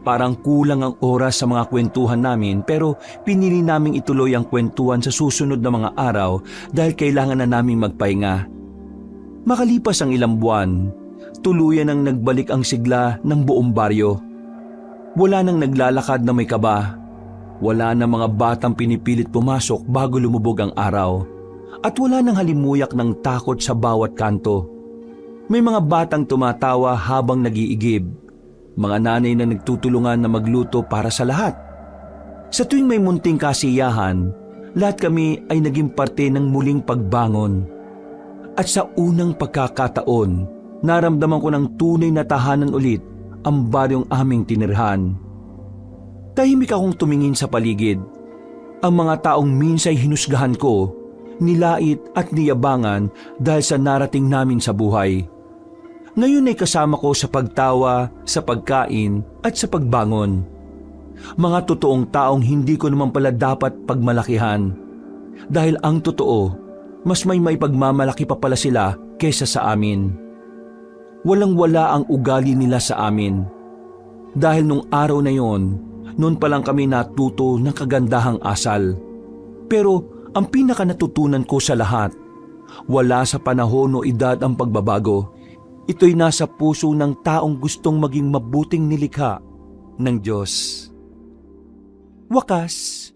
Parang kulang ang oras sa mga kwentuhan namin pero pinili naming ituloy ang kwentuhan sa susunod na mga araw dahil kailangan na naming magpahinga. Makalipas ang ilang buwan, tuluyan ang nagbalik ang sigla ng buong baryo. Wala nang naglalakad na may kaba. Wala na mga batang pinipilit pumasok bago lumubog ang araw. At wala nang halimuyak ng takot sa bawat kanto. May mga batang tumatawa habang nag-iigib. Mga nanay na nagtutulungan na magluto para sa lahat. Sa tuwing may munting kasiyahan, lahat kami ay naging parte ng muling pagbangon. At sa unang pagkakataon, naramdaman ko ng tunay na tahanan ulit ang baryong aming tinirhan. Tahimik akong tumingin sa paligid. Ang mga taong minsay hinusgahan ko, nilait at niyabangan dahil sa narating namin sa buhay. Ngayon ay kasama ko sa pagtawa, sa pagkain at sa pagbangon. Mga totoong taong hindi ko naman pala dapat pagmalakihan. Dahil ang totoo, mas may pagmamalaki pa pala sila kesa sa amin. Walang-wala ang ugali nila sa amin. Dahil nung araw na yon, noon pa lang kami natuto ng kagandahang asal. Pero ang pinaka natutunan ko sa lahat, wala sa panahon o edad ang pagbabago. Ito'y nasa puso ng taong gustong maging mabuting nilikha ng Diyos. Wakas.